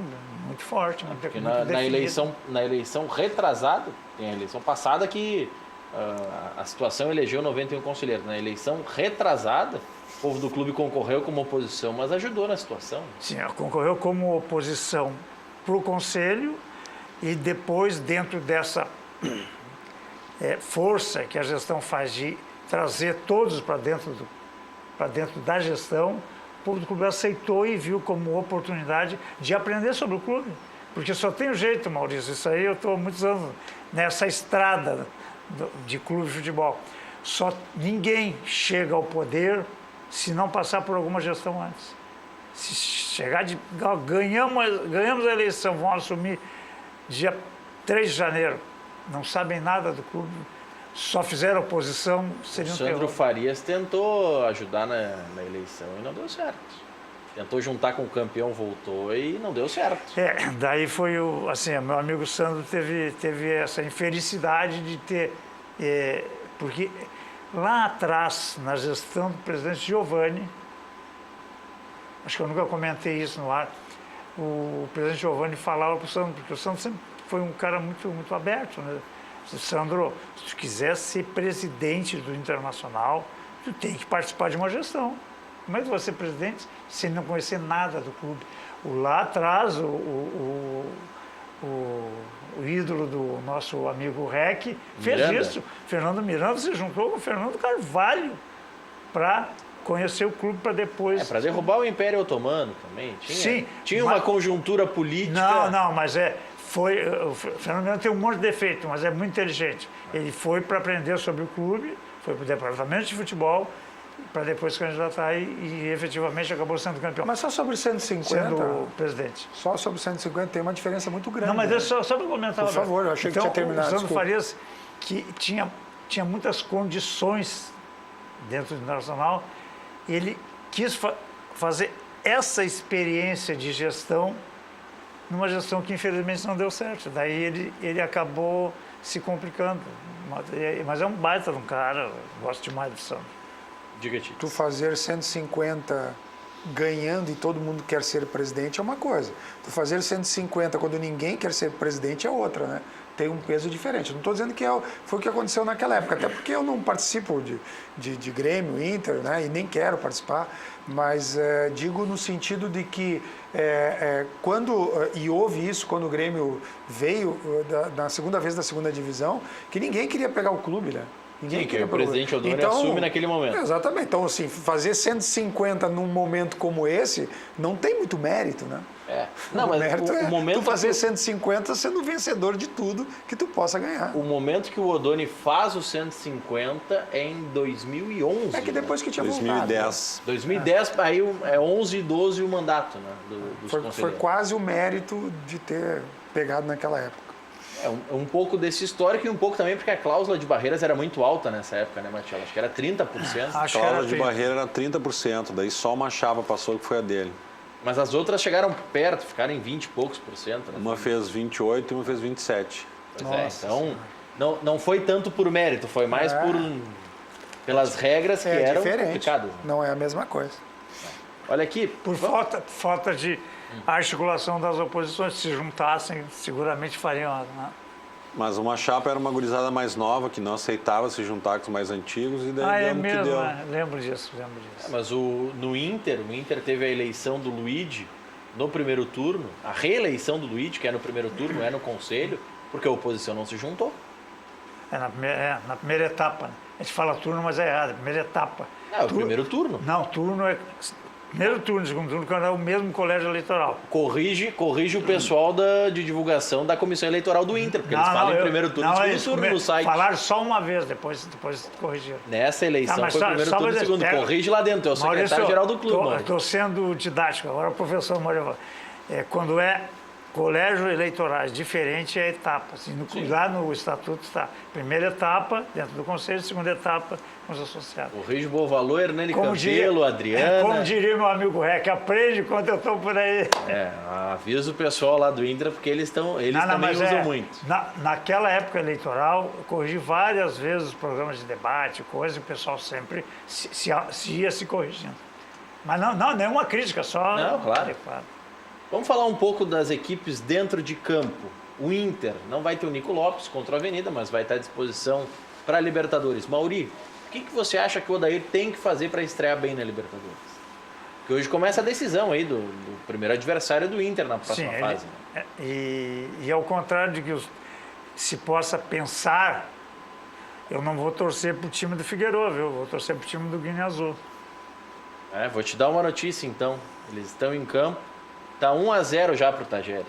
muito forte, muito na eleição retrasada, tem a eleição passada que a situação elegeu 91 conselheiros. Na eleição retrasada, o povo do clube concorreu como oposição, mas ajudou na situação. Sim, concorreu como oposição para o Conselho e depois, dentro dessa força que a gestão faz de trazer todos para dentro da gestão, o povo do clube aceitou e viu como oportunidade de aprender sobre o clube. Porque só tem um jeito, Maurício, isso aí eu estou há muitos anos nessa estrada de clube de futebol. Ninguém chega ao poder se não passar por alguma gestão antes. Se chegar ganhamos a eleição, vão assumir dia 3 de janeiro, não sabem nada do clube, só fizeram oposição, seria um Sandro terror. Farias tentou ajudar na eleição e não deu certo. Tentou juntar com o campeão, voltou e não deu certo. Daí foi assim, meu amigo Sandro teve essa infelicidade de ter, porque lá atrás, na gestão do presidente Giovanni, acho que eu nunca comentei isso no ar, o presidente Giovanni falava para o Sandro, porque o Sandro sempre foi um cara muito, muito aberto, né? Sandro, se tu quiser ser presidente do Internacional, tu tem que participar de uma gestão. Como é que tu vai ser presidente sem não conhecer nada do clube? Lá atrás, o ídolo do nosso amigo Rec fez Miranda. isso. Fernando Miranda se juntou com o Fernando Carvalho para conhecer o clube para depois... Para derrubar o Império Otomano também. Sim, tinha uma conjuntura política. Não, mas o Fernando Miranda tem um monte de defeito, mas é muito inteligente. Ele foi para aprender sobre o clube, foi para o departamento de futebol, para depois candidatar e efetivamente acabou sendo campeão. Mas só sobre 150, sendo presidente. só sobre 150 tem uma diferença muito grande. Não, mas né? é só para comentar. Por favor, eu achei que tinha terminado, O Sandro desculpa. Farias, que tinha muitas condições dentro do Internacional, ele quis fazer essa experiência de gestão numa gestão que infelizmente não deu certo. Daí ele acabou se complicando. Mas é um baita de um cara, gosto demais do Sandro. Diga-te. Tu fazer 150 ganhando e todo mundo quer ser presidente é uma coisa. Tu fazer 150 quando ninguém quer ser presidente é outra, né? Tem um peso diferente. Não estou dizendo que foi o que aconteceu naquela época, até porque eu não participo de Grêmio, Inter, né? E nem quero participar, mas digo no sentido de que e houve isso quando o Grêmio veio na segunda vez da segunda divisão, que ninguém queria pegar o clube, né? Sim, que o presidente Odoni assume naquele momento. Exatamente. Então, assim, fazer 150 num momento como esse não tem muito mérito, né? Não, mas mérito o momento tu fazer que 150 sendo vencedor de tudo que tu possa ganhar. o momento que o Odoni faz o 150 é em 2011. É que depois que tinha 2010. 2010, aí é 11 e 12 o mandato, né, dos Foi conselheiros. quase o mérito de ter pegado naquela época. Um pouco desse histórico e um pouco também porque a cláusula de barreiras era muito alta nessa época, né, Matias? Acho que era 30%. A Acho que era cláusula de 30. barreira era 30%, daí só uma chapa passou que foi a dele. Mas as outras chegaram perto, ficaram em 20 e poucos por cento. Né? Uma fez 28 e uma fez 27. Pois é, então não foi tanto por mérito, foi mais pelas regras que eram diferente. complicadas. Né? Não é a mesma coisa. Olha aqui, Por falta de articulação das oposições, se juntassem, seguramente fariam. Né? Mas uma chapa era uma gurizada mais nova, que não aceitava se juntar com os mais antigos, e daí É deu no que mesmo, deu. né? Lembro disso. mas no Inter, o Inter teve a eleição do Luigi no primeiro turno, a reeleição do Luigi, que é no primeiro turno, é no conselho, porque a oposição não se juntou. Na primeira etapa. Né? A gente fala turno, mas é errado. Primeira etapa. É o primeiro turno. Não, turno é... Primeiro turno, segundo turno, quando é o mesmo colégio eleitoral. Corrige o pessoal de divulgação da comissão eleitoral do Inter, porque eles falam em primeiro turno e segundo turno no site. Falaram só uma vez, depois corrigiram. Nessa eleição mas foi só- primeiro só turno e pra- segundo. pega- Corrige lá dentro, é o secretário-geral do clube. mano. Estou sendo didático, agora o professor Mário. Quando é colégio eleitorais diferente é etapa. Assim, lá no estatuto está primeira etapa dentro do conselho, segunda etapa com os associados. Corrige o Bom Valor, Hernani Campelo, Adriana. Como diria meu amigo Rec, aprende quando eu estou por aí. Avisa o pessoal lá do Inter, porque eles também mas usam muito. Naquela época eleitoral, eu corrigi várias vezes os programas de debate, coisa, e o pessoal sempre se ia se corrigindo. Mas não nenhuma crítica, só... Não, claro. adequado. Vamos falar um pouco das equipes dentro de campo. O Inter não vai ter o Nico Lopes contra a Avenida, mas vai estar à disposição para a Libertadores. Mauri, o que você acha que o Odair tem que fazer para estrear bem na Libertadores? Porque hoje começa a decisão aí do primeiro adversário do Inter na próxima fase. Né? E ao contrário de que se possa pensar, eu não vou torcer para o time do Figueiredo, viu? Vou torcer para o time do Guiné Azul. Vou te dar uma notícia então. Eles estão em campo. Tá 1-0 já para o Tajeres.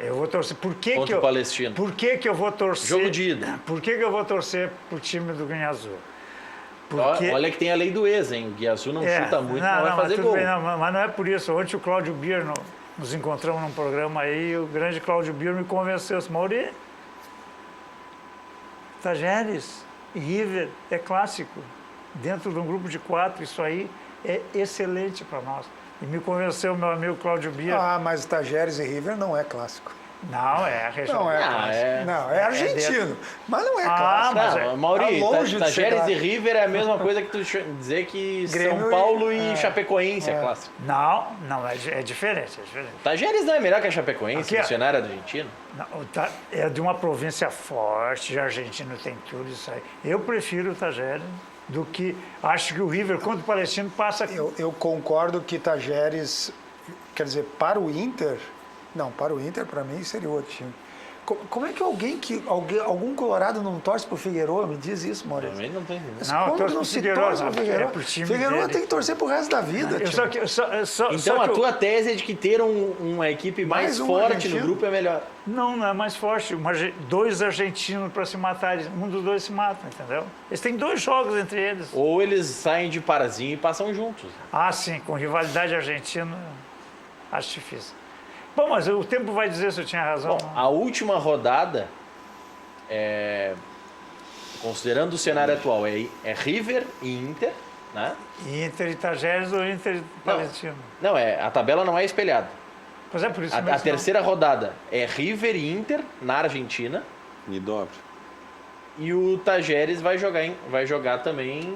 Eu vou torcer. Contra o Palestino. Por que eu vou torcer? Jogo de ida. Por que eu vou torcer pro time do Guiné Azul? Porque... Olha que tem a lei do ex, hein? O Guiaçu não chuta muito, não vai fazer gol. Bem, mas não é por isso. Ontem o Cláudio Bier, nos encontramos num programa aí, e o grande Cláudio Bier me convenceu. Mauri, Tajeres e River é clássico. Dentro de um grupo de 4, isso aí é excelente para nós. E me convenceu meu amigo Cláudio Bier. Mas Tajeres e River não é clássico. Não, é regional. Não é clássico. Não, é argentino. Mas não é clássico. Mas Mauri, longe de Tajeres ser e River é a mesma coisa que tu dizer que Grêmio São Paulo e Chapecoense é clássico. Não, é diferente. Tajeres não é melhor que a Chapecoense, Aqui, no cenário argentino? Não, é de uma província forte, a Argentina tem tudo isso aí. Eu prefiro o Tajeres do que... Acho que o River contra o Palestino passa... Eu concordo que Tajeres, quer dizer, para o Inter... Não, para o Inter, para mim, seria outro time. Como é que algum colorado não torce pro Figueiredo? Me diz isso, Maurício. Também não tem. Não, Como torço não pro se Figueiredo, torce pro Figueiredo? pro time Figueiredo dele. tem que torcer pro resto da vida. Então a tua tese é de que ter uma equipe mais um forte argentino? no grupo é melhor. Não é mais forte. Dois argentinos para se matarem, um dos dois se mata, entendeu? Eles têm 2 jogos entre eles. Ou eles saem de parazinho e passam juntos. Sim, com rivalidade argentina, acho difícil. Bom, mas o tempo vai dizer se eu tinha razão. Bom, a última rodada, considerando o cenário atual, é River e Inter, né? Inter e Tajeres ou Inter e Palestino? Não, a tabela não é espelhada. Pois é, por isso A mesmo. terceira rodada é River e Inter na Argentina. E dobre. E o Tajeres vai jogar também.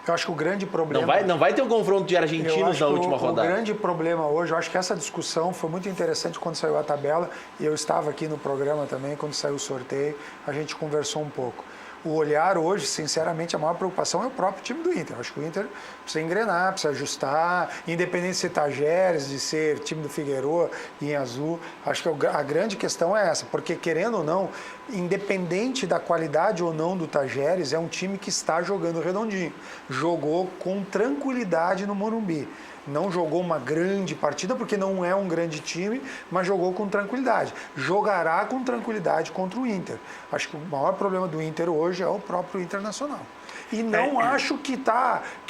Eu acho que o grande problema... Não vai ter um confronto de Eu argentinos acho na que última rodada. O grande problema hoje, eu acho que essa discussão foi muito interessante quando saiu a tabela, e eu estava aqui no programa também, quando saiu o sorteio, a gente conversou um pouco. O olhar hoje, sinceramente, a maior preocupação é o próprio time do Inter. Eu acho que o Inter precisa engrenar, precisa ajustar, independente de ser Tajeres, de ser time do Figueiredo em azul. Acho que a grande questão é essa, porque querendo ou não, independente da qualidade ou não do Tajeres, é um time que está jogando redondinho. Jogou com tranquilidade no Morumbi. Não jogou uma grande partida, porque não é um grande time, mas jogou com tranquilidade. Jogará com tranquilidade contra o Inter. Acho que o maior problema do Inter hoje é o próprio Internacional. E não acho que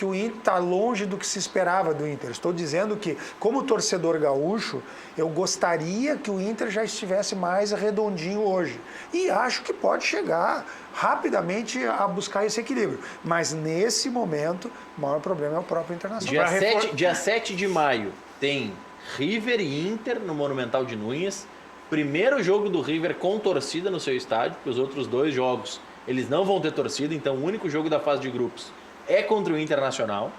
o Inter está longe do que se esperava do Inter. Estou dizendo que, como torcedor gaúcho, eu gostaria que o Inter já estivesse mais redondinho hoje. E acho que pode chegar rapidamente a buscar esse equilíbrio. Mas, nesse momento, o maior problema é o próprio Internacional. Dia 7 de maio tem River e Inter no Monumental de Núñez. Primeiro jogo do River com torcida no seu estádio, porque os outros 2 jogos eles não vão ter torcida, então o único jogo da fase de grupos é contra o Internacional.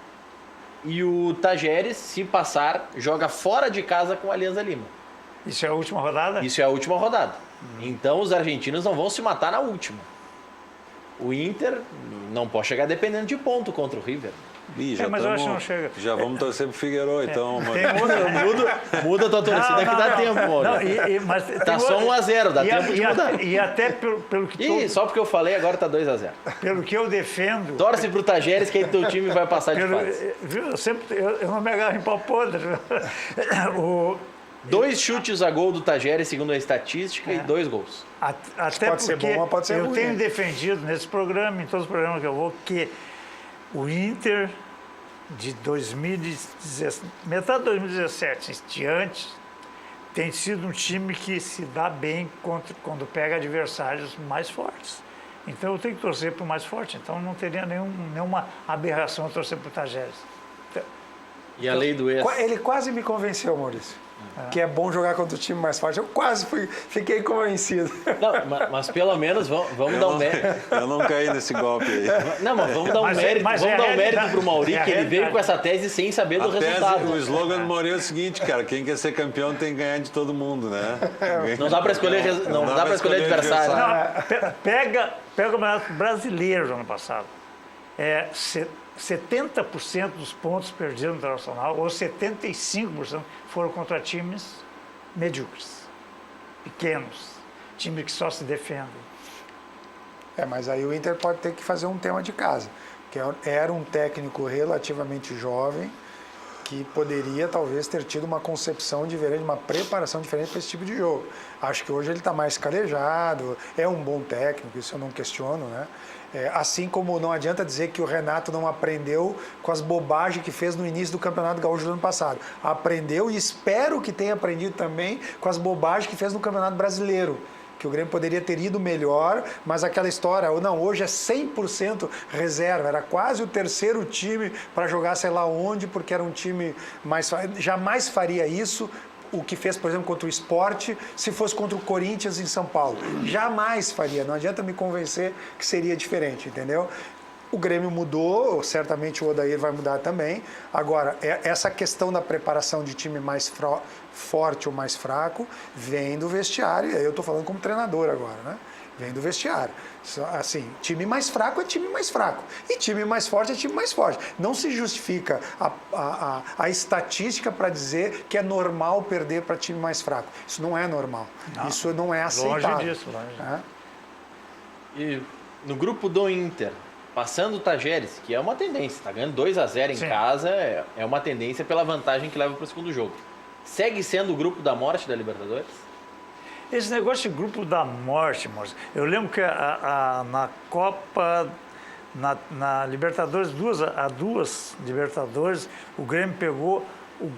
E o Tajeres, se passar, joga fora de casa com a Alianza Lima. Isso é a última rodada? Isso é a última rodada. Então os argentinos não vão se matar na última. O Inter não pode chegar dependendo de ponto contra o River. Mas eu acho que não chega. Já vamos torcer pro Figueiredo, então. Muda a tua torcida que dá tempo, mano. Tá só 1-0, dá tempo de mudar. E até pelo que só porque eu falei, agora tá 2-0. Pelo que eu defendo... Torce pro Tajeres que aí teu time vai passar de fase. Eu não me agarro em pau podre. 2 chutes a gol do Tajeres, segundo a estatística, e 2 gols. Até pode ser bom, mas pode ser eu ruim. tenho defendido nesse programa, em todos os programas que eu vou, que o Inter de 2017, metade de 2017 em diante, tem sido um time que se dá bem quando pega adversários mais fortes. Então eu tenho que torcer para o mais forte. Então não teria nenhuma aberração torcer para o Tajeres. E a lei do ex? Ele quase me convenceu, Maurício. Que é bom jogar contra o time mais forte. Eu quase fiquei convencido. Não, mas pelo menos vamos dar um mérito. Eu não caí nesse golpe aí. Não, mas vamos dar um mérito. Vamos dar um mérito pro Mauri, que ele veio com essa tese sem saber do resultado. O slogan do Mauri é o seguinte, cara, quem quer ser campeão tem que ganhar de todo mundo, né? Não dá para escolher, não dá para escolher adversário. Não, pega o Campeonato Brasileiro do ano passado. 70% dos pontos perdidos no Internacional, ou 75%, foram contra times medíocres, pequenos, times que só se defendem. Mas aí o Inter pode ter que fazer um tema de casa, que era um técnico relativamente jovem, que poderia talvez ter tido uma concepção diferente, uma preparação diferente para esse tipo de jogo. Acho que hoje ele está mais calejado, é um bom técnico, isso eu não questiono, né? Assim como não adianta dizer que o Renato não aprendeu com as bobagens que fez no início do Campeonato Gaúcho do ano passado. Aprendeu e espero que tenha aprendido também com as bobagens que fez no Campeonato Brasileiro. Que o Grêmio poderia ter ido melhor, mas aquela história, não, hoje é 100% reserva, era quase o terceiro time para jogar sei lá onde, porque era um time mais... Jamais faria isso, o que fez, por exemplo, contra o Sport, se fosse contra o Corinthians em São Paulo. Jamais faria, não adianta me convencer que seria diferente, entendeu? O Grêmio mudou, certamente o Odair vai mudar também. Agora, essa questão da preparação de time mais forte ou mais fraco vem do vestiário, e aí eu estou falando como treinador agora, né? Vem do vestiário. Assim, time mais fraco é time mais fraco. E time mais forte é time mais forte. Não se justifica a estatística para dizer que é normal perder para time mais fraco. Isso não é normal. Não, isso não é aceitável. Longe disso, longe. E no grupo do Inter, passando o Tajeres, que é uma tendência, está ganhando 2-0 em Sim. casa, é uma tendência pela vantagem que leva para o segundo jogo. Segue sendo o grupo da morte da Libertadores? Esse negócio de grupo da morte, moço, eu lembro que na Copa, na Libertadores, duas Libertadores, o Grêmio pegou o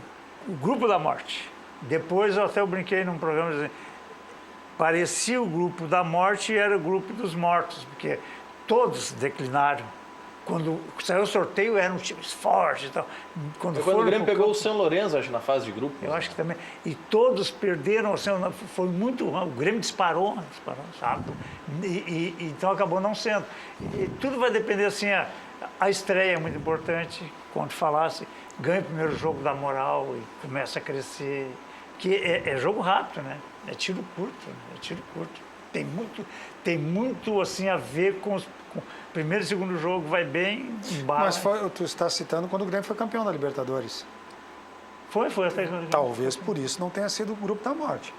grupo da morte. Depois eu brinquei num programa dizendo, parecia o grupo da morte e era o grupo dos mortos, porque todos declinaram. Quando saiu o sorteio, eram times fortes e tal. Quando o Grêmio pegou o São Lourenço, acho, na fase de grupo. Eu acho que também. E todos perderam, assim, foi muito ruim. O Grêmio disparou, sabe? Então acabou não sendo. E tudo vai depender, assim, a estreia é muito importante, quando falasse, ganha o primeiro jogo da moral e começa a crescer. Que é jogo rápido, né? É tiro curto, né? É tiro curto. Tem muito assim, a ver com primeiro e segundo jogo, vai bem, embala. Mas tu está citando quando o Grêmio foi campeão da Libertadores. Foi até... Talvez por isso não tenha sido o grupo da morte.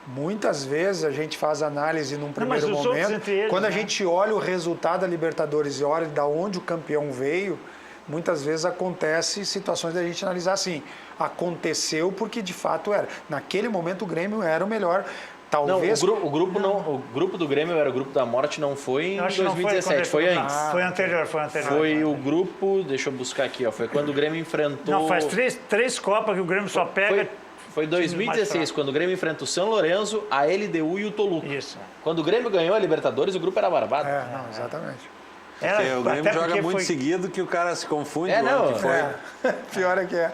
Muitas vezes a gente faz análise num primeiro momento, quando a gente olha o resultado da Libertadores e olha de onde o campeão veio, muitas vezes acontece situações da gente analisar assim, aconteceu porque de fato era. Naquele momento o Grêmio era o melhor. Talvez... Não, o grupo do Grêmio era o grupo da morte, não foi em 2017, foi antes. Foi anterior. Foi o grupo, deixa eu buscar aqui, ó, foi quando o Grêmio enfrentou... Não, faz três Copas que o Grêmio só pega... Foi 2016, quando o Grêmio enfrenta o São Lourenço, a LDU e o Toluca. Isso. Quando o Grêmio ganhou a Libertadores, o grupo era barbado. Não, exatamente. Porque o Grêmio joga muito seguido que o cara se confunde. Pior é que é.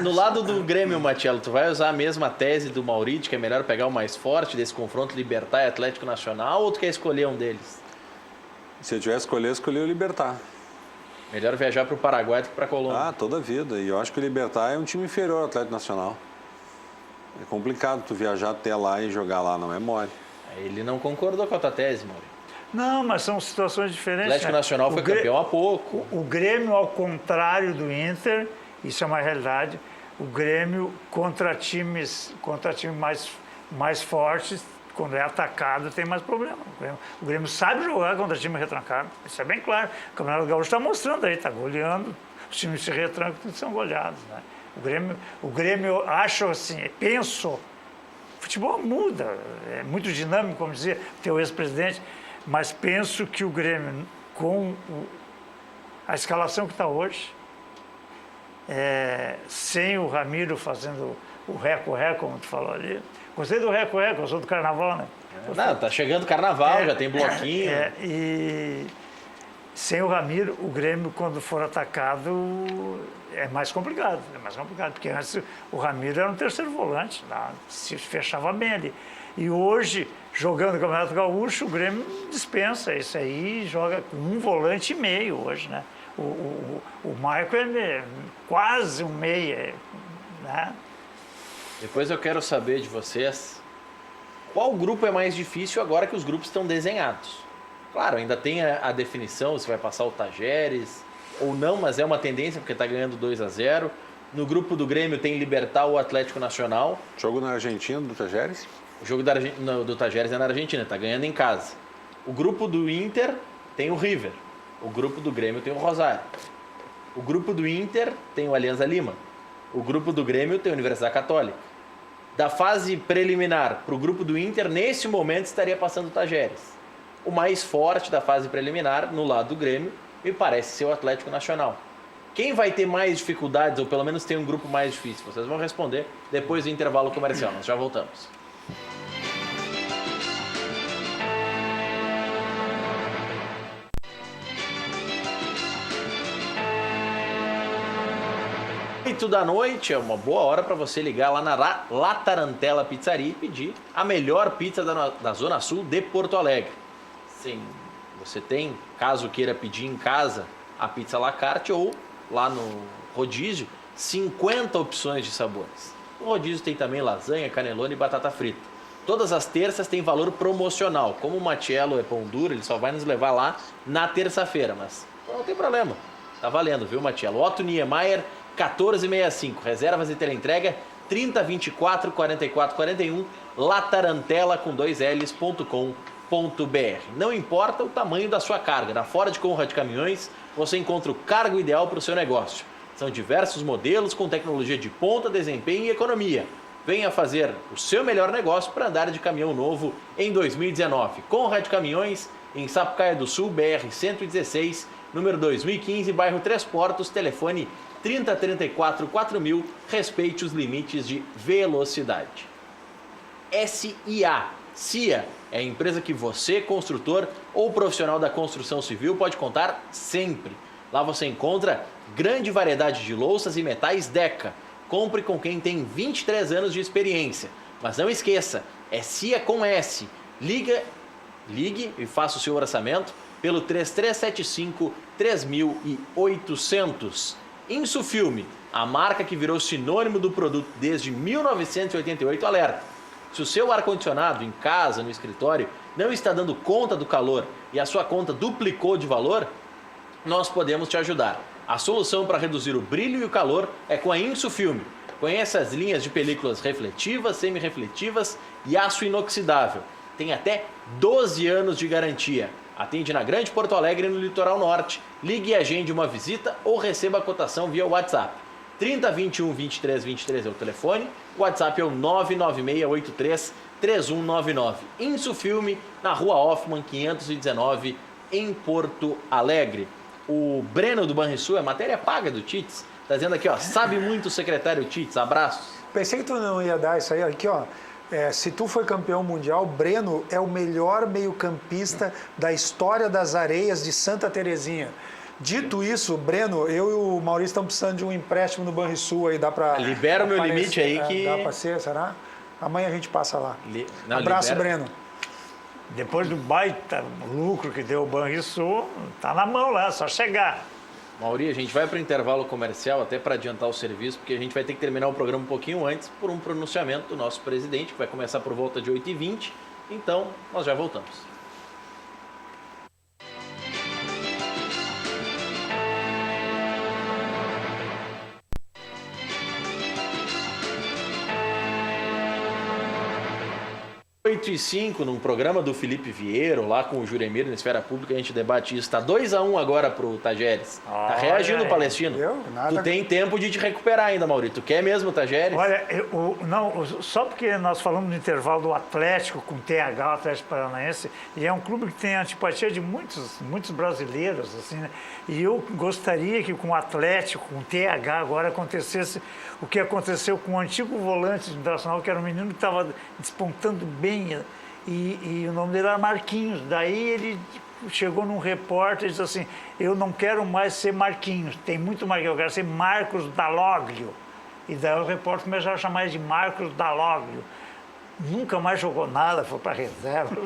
No lado do Grêmio, Matiello, tu vai usar a mesma tese do Maurício, que é melhor pegar o mais forte desse confronto, Libertad e Atlético Nacional, ou tu quer escolher um deles? Se eu tivesse escolher, eu escolhi o Libertad. Melhor viajar para o Paraguai do que para a Colômbia. Toda a vida. E eu acho que o Libertad é um time inferior ao Atlético Nacional. É complicado tu viajar até lá e jogar lá, não é mole. Ele não concordou com a tua tese, Maurício. Não, mas são situações diferentes. O Atlético Nacional foi campeão há pouco. O Grêmio, ao contrário do Inter, isso é uma realidade, o Grêmio contra times mais fortes, quando é atacado, tem mais problema. O Grêmio sabe jogar contra time retrancado, isso é bem claro. O Campeonato Gaúcho está mostrando aí, está goleando, os times se retrancam e são goleados. Né? O Grêmio acho assim, penso, o futebol muda, é muito dinâmico, como dizia teu ex-presidente, mas penso que o Grêmio, com a escalação que está hoje, sem o Ramiro fazendo o reco-reco, como tu falou ali. Gostei do reco-reco, eu sou do carnaval, né? Não, tá chegando o carnaval, já tem bloquinho. E sem o Ramiro, o Grêmio, quando for atacado, é mais complicado. Porque antes o Ramiro era um terceiro volante, se fechava bem ali. E hoje, jogando o Campeonato Gaúcho, o Grêmio dispensa isso aí, joga com um volante e meio hoje, né? O Marco é quase um meia, né? Depois eu quero saber de vocês, qual grupo é mais difícil agora que os grupos estão desenhados? Claro, ainda tem a definição, se vai passar o Tajeres ou não, mas é uma tendência porque está ganhando 2-0. No grupo do Grêmio tem Libertad ou Atlético Nacional. Jogo na Argentina do Tajeres? O jogo do Tajeres é na Argentina, está ganhando em casa. O grupo do Inter tem o River. O grupo do Grêmio tem o Rosário. O grupo do Inter tem o Alianza Lima. O grupo do Grêmio tem a Universidade Católica. Da fase preliminar para o grupo do Inter, nesse momento estaria passando o Tajeres. O mais forte da fase preliminar, no lado do Grêmio, me parece ser o Atlético Nacional. Quem vai ter mais dificuldades, ou pelo menos tem um grupo mais difícil? Vocês vão responder depois do intervalo comercial. Nós já voltamos. Da noite é uma boa hora para você ligar lá na La Tarantella Pizzaria e pedir a melhor pizza da Zona Sul de Porto Alegre. Sim, você tem, caso queira pedir em casa, a pizza à la carte ou lá no rodízio, 50 opções de sabores. O rodízio tem também lasanha, canelone e batata frita. Todas as terças tem valor promocional. Como o Matiello é pão duro, ele só vai nos levar lá na terça-feira, mas não tem problema. Tá valendo, viu, Matiello? Otto Niemeyer 1465, reservas e teleentrega 3024 44 41, latarantela com 2Ls.com.br. Não importa o tamanho da sua carga, na Ford Conrad Caminhões você encontra o cargo ideal para o seu negócio. São diversos modelos com tecnologia de ponta, desempenho e economia. Venha fazer o seu melhor negócio para andar de caminhão novo em 2019. Conrad Caminhões, em Sapucaia do Sul, BR 116, número 2015, bairro Três Portos, telefone 3034 4000, respeite os limites de velocidade. CIA é a empresa que você, construtor ou profissional da construção civil, pode contar sempre. Lá você encontra grande variedade de louças e metais Deca. Compre com quem tem 23 anos de experiência. Mas não esqueça, é CIA com S. Ligue e faça o seu orçamento pelo 3375 3800. Insufilme, a marca que virou sinônimo do produto desde 1988, alerta. Se o seu ar-condicionado em casa, no escritório, não está dando conta do calor e a sua conta duplicou de valor, nós podemos te ajudar. A solução para reduzir o brilho e o calor é com a Insufilme. Conheça as linhas de películas refletivas, semi-refletivas e aço inoxidável. Tem até 12 anos de garantia. Atende na Grande Porto Alegre e no Litoral Norte. Ligue e agende uma visita ou receba a cotação via WhatsApp. 3021 23 23 é o telefone. O WhatsApp é o 99683 3199. Insufilme, na Rua Hoffman 519, em Porto Alegre. O Breno do Banrisul é matéria paga do Tits. Tá dizendo aqui, ó, sabe muito o secretário Tits. Abraços. Pensei que tu não ia dar isso aí. Aqui, ó. Se tu foi campeão mundial, Breno é o melhor meio-campista da história das areias de Santa Terezinha. Dito isso, Breno, eu e o Maurício estamos precisando de um empréstimo no Banrisul aí, dá para... Libera o meu limite aí que... Dá para ser, será? Amanhã a gente passa lá. Não, abraço, libera. Breno. Depois do baita lucro que deu o Banrisul, tá na mão lá, só chegar. Mauri, a gente vai para o intervalo comercial até para adiantar o serviço, porque a gente vai ter que terminar o programa um pouquinho antes por um pronunciamento do nosso presidente, que vai começar por volta de 8h20. Então, nós já voltamos. Oito e 5, num programa do Felipe Vieiro, lá com o Juremir na Esfera Pública, a gente debate isso. Está 2-1 agora pro Tajeres. Tá reagindo o Palestino. Tu tem tempo de te recuperar ainda, Maurício. Tu quer mesmo o Tajeres? Olha, só porque nós falamos no intervalo do Atlético com TH, o Atlético Paranaense, e é um clube que tem antipatia de muitos brasileiros, assim, né? E eu gostaria que com o Atlético, com o TH agora, acontecesse o que aconteceu com o antigo volante do Internacional, que era um menino que estava despontando bem, e o nome dele era Marquinhos. Daí ele chegou num repórter e disse assim: eu não quero mais ser Marquinhos, tem muito Marquinhos, eu quero ser Marcos Dalloglio. E daí o repórter começou a chamar ele de Marcos Dalloglio. Nunca mais jogou nada, foi para reserva.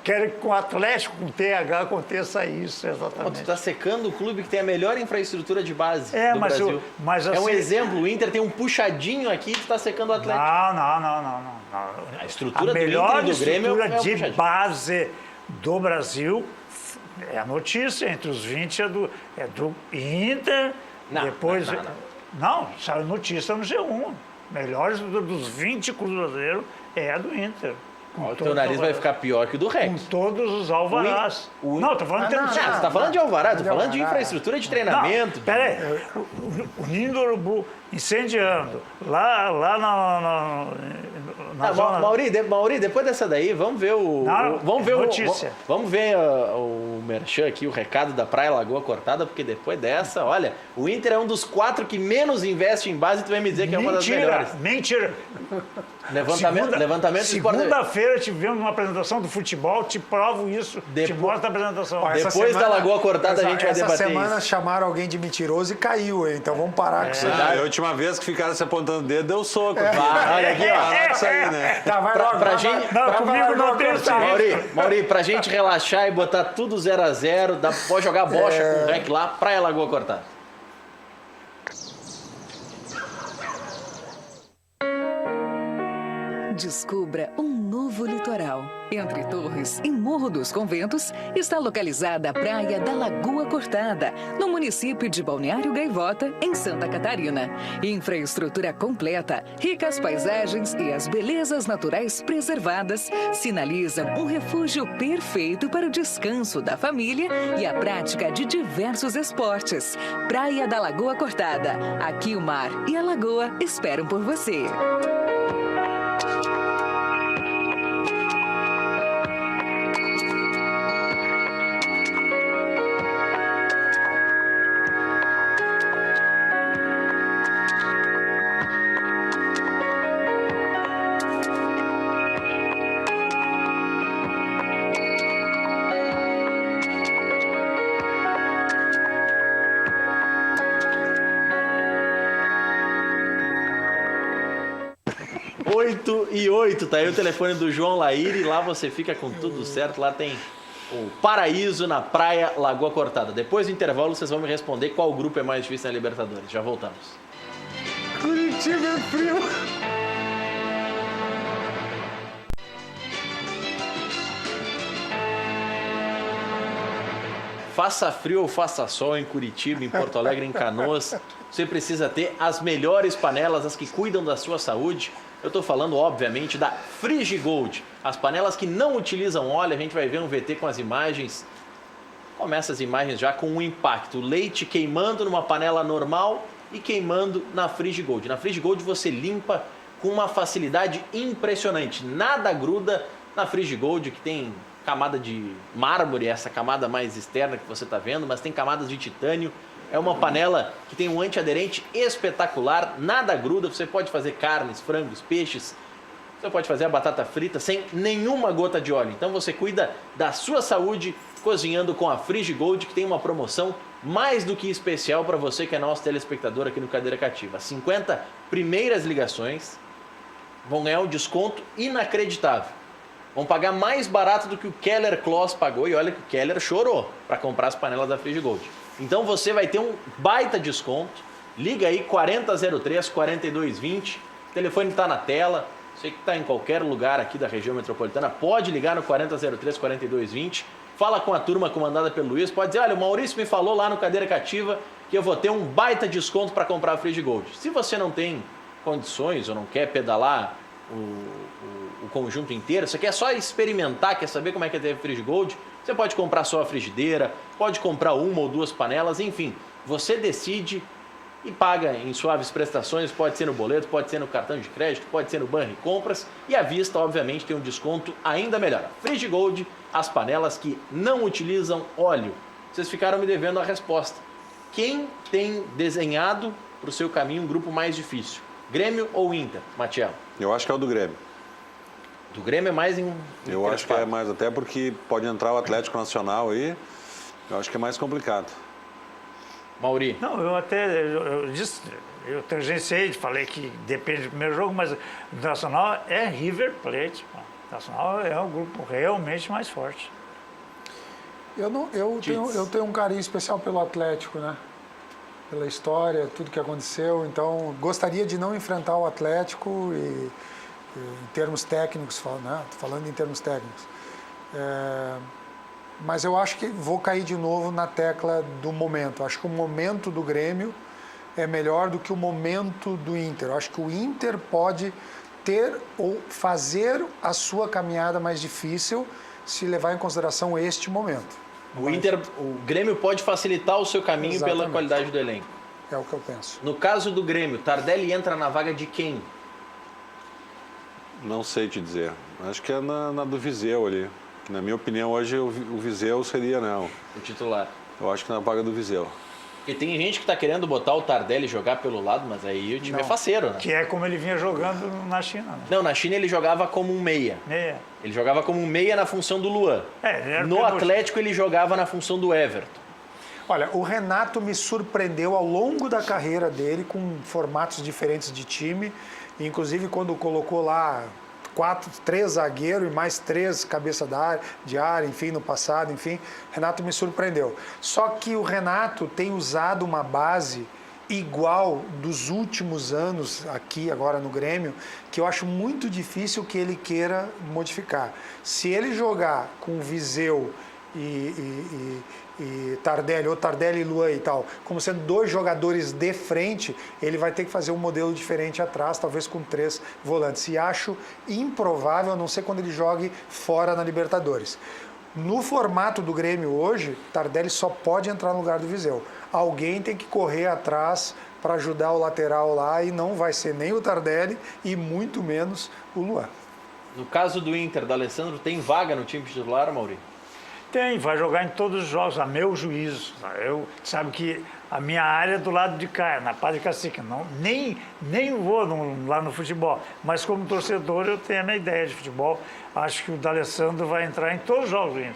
Quero que com o Atlético, com o TH, aconteça isso, exatamente. Tu está secando o clube que tem a melhor infraestrutura de base do mas Brasil. Mas é um assim, exemplo, o Inter tem um puxadinho aqui e tu está secando o Atlético. Não. A estrutura do melhor Inter e do Grêmio estrutura é o de puxadinho. base do Brasil é a notícia, entre os 20 é do Inter, depois... Não, saiu notícia no G1. Melhores dos 20 clubes brasileiros é a do Inter. O teu nariz vai ficar pior que o do Com Rex. todos os alvarás. Não, tô falando de termos. Você está falando de alvará, tô falando de alvará, infraestrutura de treinamento. Não, pera aí. O Ninho do Urubu incendiando. Lá na zona... Mauri, depois dessa daí, vamos ver o... Não, vamos ver notícia. Vamos ver o merchan aqui, o recado da Praia Lagoa Cortada, porque depois dessa, olha, o Inter é um dos 4 que menos investe em base e tu vai me dizer que é uma das melhores. Mentira. Levantamento do Sport TV. Segunda-feira tivemos uma apresentação do futebol, te provo isso, te mostro a apresentação. Ó, essa Depois da semana- Lagoa Cortada a gente vai debater Essa semana isso. chamaram alguém de mentiroso e caiu, hein? Então vamos parar com isso aí. Ah, a última vez que ficaram se apontando o dedo, deu soco. Olha aqui, ó. Parar com isso aí, né? Tá, vai logo. pra vai, gente- vai, Não, vai, comigo vai, não vai, tem vai, esse vai. Mauri, pra gente relaxar e botar tudo 0x0, pode jogar bocha com o Rec lá, Praia Lagoa Cortada. Descubra um novo litoral. Entre Torres e Morro dos Conventos está localizada a Praia da Lagoa Cortada, no município de Balneário Gaivota, em Santa Catarina. Infraestrutura completa, ricas paisagens e as belezas naturais preservadas sinalizam um refúgio perfeito para o descanso da família e a prática de diversos esportes. Praia da Lagoa Cortada. Aqui o mar e a lagoa esperam por você. E 8, tá aí o telefone do João Laíri, lá você fica com tudo certo, lá tem o paraíso na Praia Lagoa Cortada. Depois do intervalo vocês vão me responder qual grupo é mais difícil na Libertadores. Já voltamos. Curitiba é frio. Faça frio ou faça sol em Curitiba, em Porto Alegre, em Canoas, você precisa ter as melhores panelas, as que cuidam da sua saúde. Eu estou falando, obviamente, da Frigigold. As panelas que não utilizam óleo, a gente vai ver um VT com as imagens. Começa as imagens já com um impacto. O leite queimando numa panela normal e queimando na Frigigold. Na Frigigold você limpa com uma facilidade impressionante. Nada gruda na Frigigold, que tem camada de mármore, essa camada mais externa que você está vendo, mas tem camadas de titânio. É uma panela que tem um antiaderente espetacular, nada gruda, você pode fazer carnes, frangos, peixes, você pode fazer a batata frita sem nenhuma gota de óleo. Então você cuida da sua saúde cozinhando com a Frigigold, que tem uma promoção mais do que especial para você que é nosso telespectador aqui no Cadeira Cativa. As 50 primeiras ligações vão ganhar um desconto inacreditável. Vão pagar mais barato do que o Keller Kloss pagou, e olha que o Keller chorou para comprar as panelas da Frigigold. Então você vai ter um baita desconto. Liga aí 4003-4220. O telefone está na tela. Você que está em qualquer lugar aqui da região metropolitana, pode ligar no 4003-4220. Fala com a turma comandada pelo Luiz. Pode dizer, olha, o Maurício me falou lá no Cadeira Cativa que eu vou ter um baita desconto para comprar a Frigigold. Se você não tem condições ou não quer pedalar o conjunto inteiro, você quer só experimentar, quer saber como é que é ter Frigigold, você pode comprar só a frigideira, pode comprar uma ou duas panelas, enfim, você decide e paga em suaves prestações, pode ser no boleto, pode ser no cartão de crédito, pode ser no Banri Compras, e à vista, obviamente, tem um desconto ainda melhor. Frigigold, as panelas que não utilizam óleo. Vocês ficaram me devendo a resposta. Quem tem desenhado para o seu caminho um grupo mais difícil? Grêmio ou Inter, Matiel? Eu acho que é o do Grêmio. Do Grêmio é mais Eu acho que é mais, até porque pode entrar o Atlético Nacional aí, eu acho que é mais complicado. Mauri? Não, eu disse, eu tangenciei, falei que depende do primeiro jogo, mas o Nacional é River Plate. O Nacional é o grupo realmente mais forte. Eu tenho um carinho especial pelo Atlético, né? Pela história, tudo que aconteceu. Então, gostaria de não enfrentar o Atlético em termos técnicos, né? Falando em termos técnicos. Mas eu acho que vou cair de novo na tecla do momento. Acho que o momento do Grêmio é melhor do que o momento do Inter. Eu acho que o Inter pode ter ou fazer a sua caminhada mais difícil se levar em consideração este momento. O Grêmio pode facilitar o seu caminho pela Exatamente. qualidade do elenco. É o que eu penso. No caso do Grêmio, Tardelli entra na vaga de quem? Não sei te dizer. Acho que é na do Viseu ali. Na minha opinião, hoje o Viseu seria, né? O titular. Eu acho que na vaga do Viseu. Porque tem gente que tá querendo botar o Tardelli jogar pelo lado, mas aí o time Não. é faceiro, né? Que é como ele vinha jogando na China. Né? Não, na China ele jogava como um meia. Meia. Ele jogava como um meia na função do Luan. Ele era No penúltimo. Atlético ele jogava na função do Everton. Olha, o Renato me surpreendeu ao longo da carreira dele com formatos diferentes de time. Inclusive quando colocou lá 3 zagueiros e mais 3 cabeça de área, enfim, no passado, enfim, Renato me surpreendeu. Só que o Renato tem usado uma base igual dos últimos anos aqui agora no Grêmio, que eu acho muito difícil que ele queira modificar. Se ele jogar com Viseu e Tardelli, ou Tardelli e Luan e tal, como sendo 2 jogadores de frente, ele vai ter que fazer um modelo diferente atrás, talvez com 3 volantes. E acho improvável, a não ser quando ele jogue fora na Libertadores. No formato do Grêmio hoje, Tardelli só pode entrar no lugar do Viseu. Alguém tem que correr atrás para ajudar o lateral lá e não vai ser nem o Tardelli e muito menos o Luan. No caso do Inter, da Alessandro, tem vaga no time titular, Maurício? Tem, vai jogar em todos os jogos, a meu juízo. Eu sabe que a minha área é do lado de cá, na Padre Cacique. Não, nem vou lá no futebol, mas como torcedor eu tenho a minha ideia de futebol. Acho que o D'Alessandro vai entrar em todos os jogos do Inter.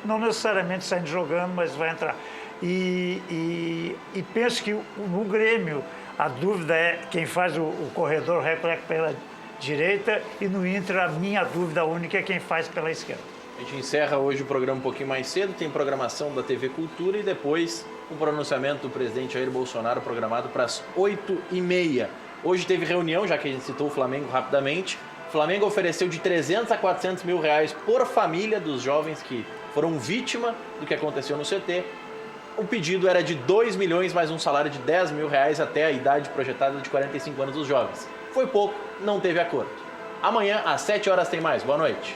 Não necessariamente saindo jogando, mas vai entrar. E penso que no Grêmio a dúvida é quem faz o corredor recolhe pela direita e no Inter a minha dúvida única é quem faz pela esquerda. A gente encerra hoje o programa um pouquinho mais cedo, tem programação da TV Cultura e depois um pronunciamento do presidente Jair Bolsonaro programado para as 8h30. Hoje teve reunião, já que a gente citou o Flamengo rapidamente. O Flamengo ofereceu de 300 a 400 mil reais por família dos jovens que foram vítima do que aconteceu no CT. O pedido era de 2 milhões mais um salário de 10 mil reais até a idade projetada de 45 anos dos jovens. Foi pouco, não teve acordo. Amanhã, às 7 horas, tem mais. Boa noite.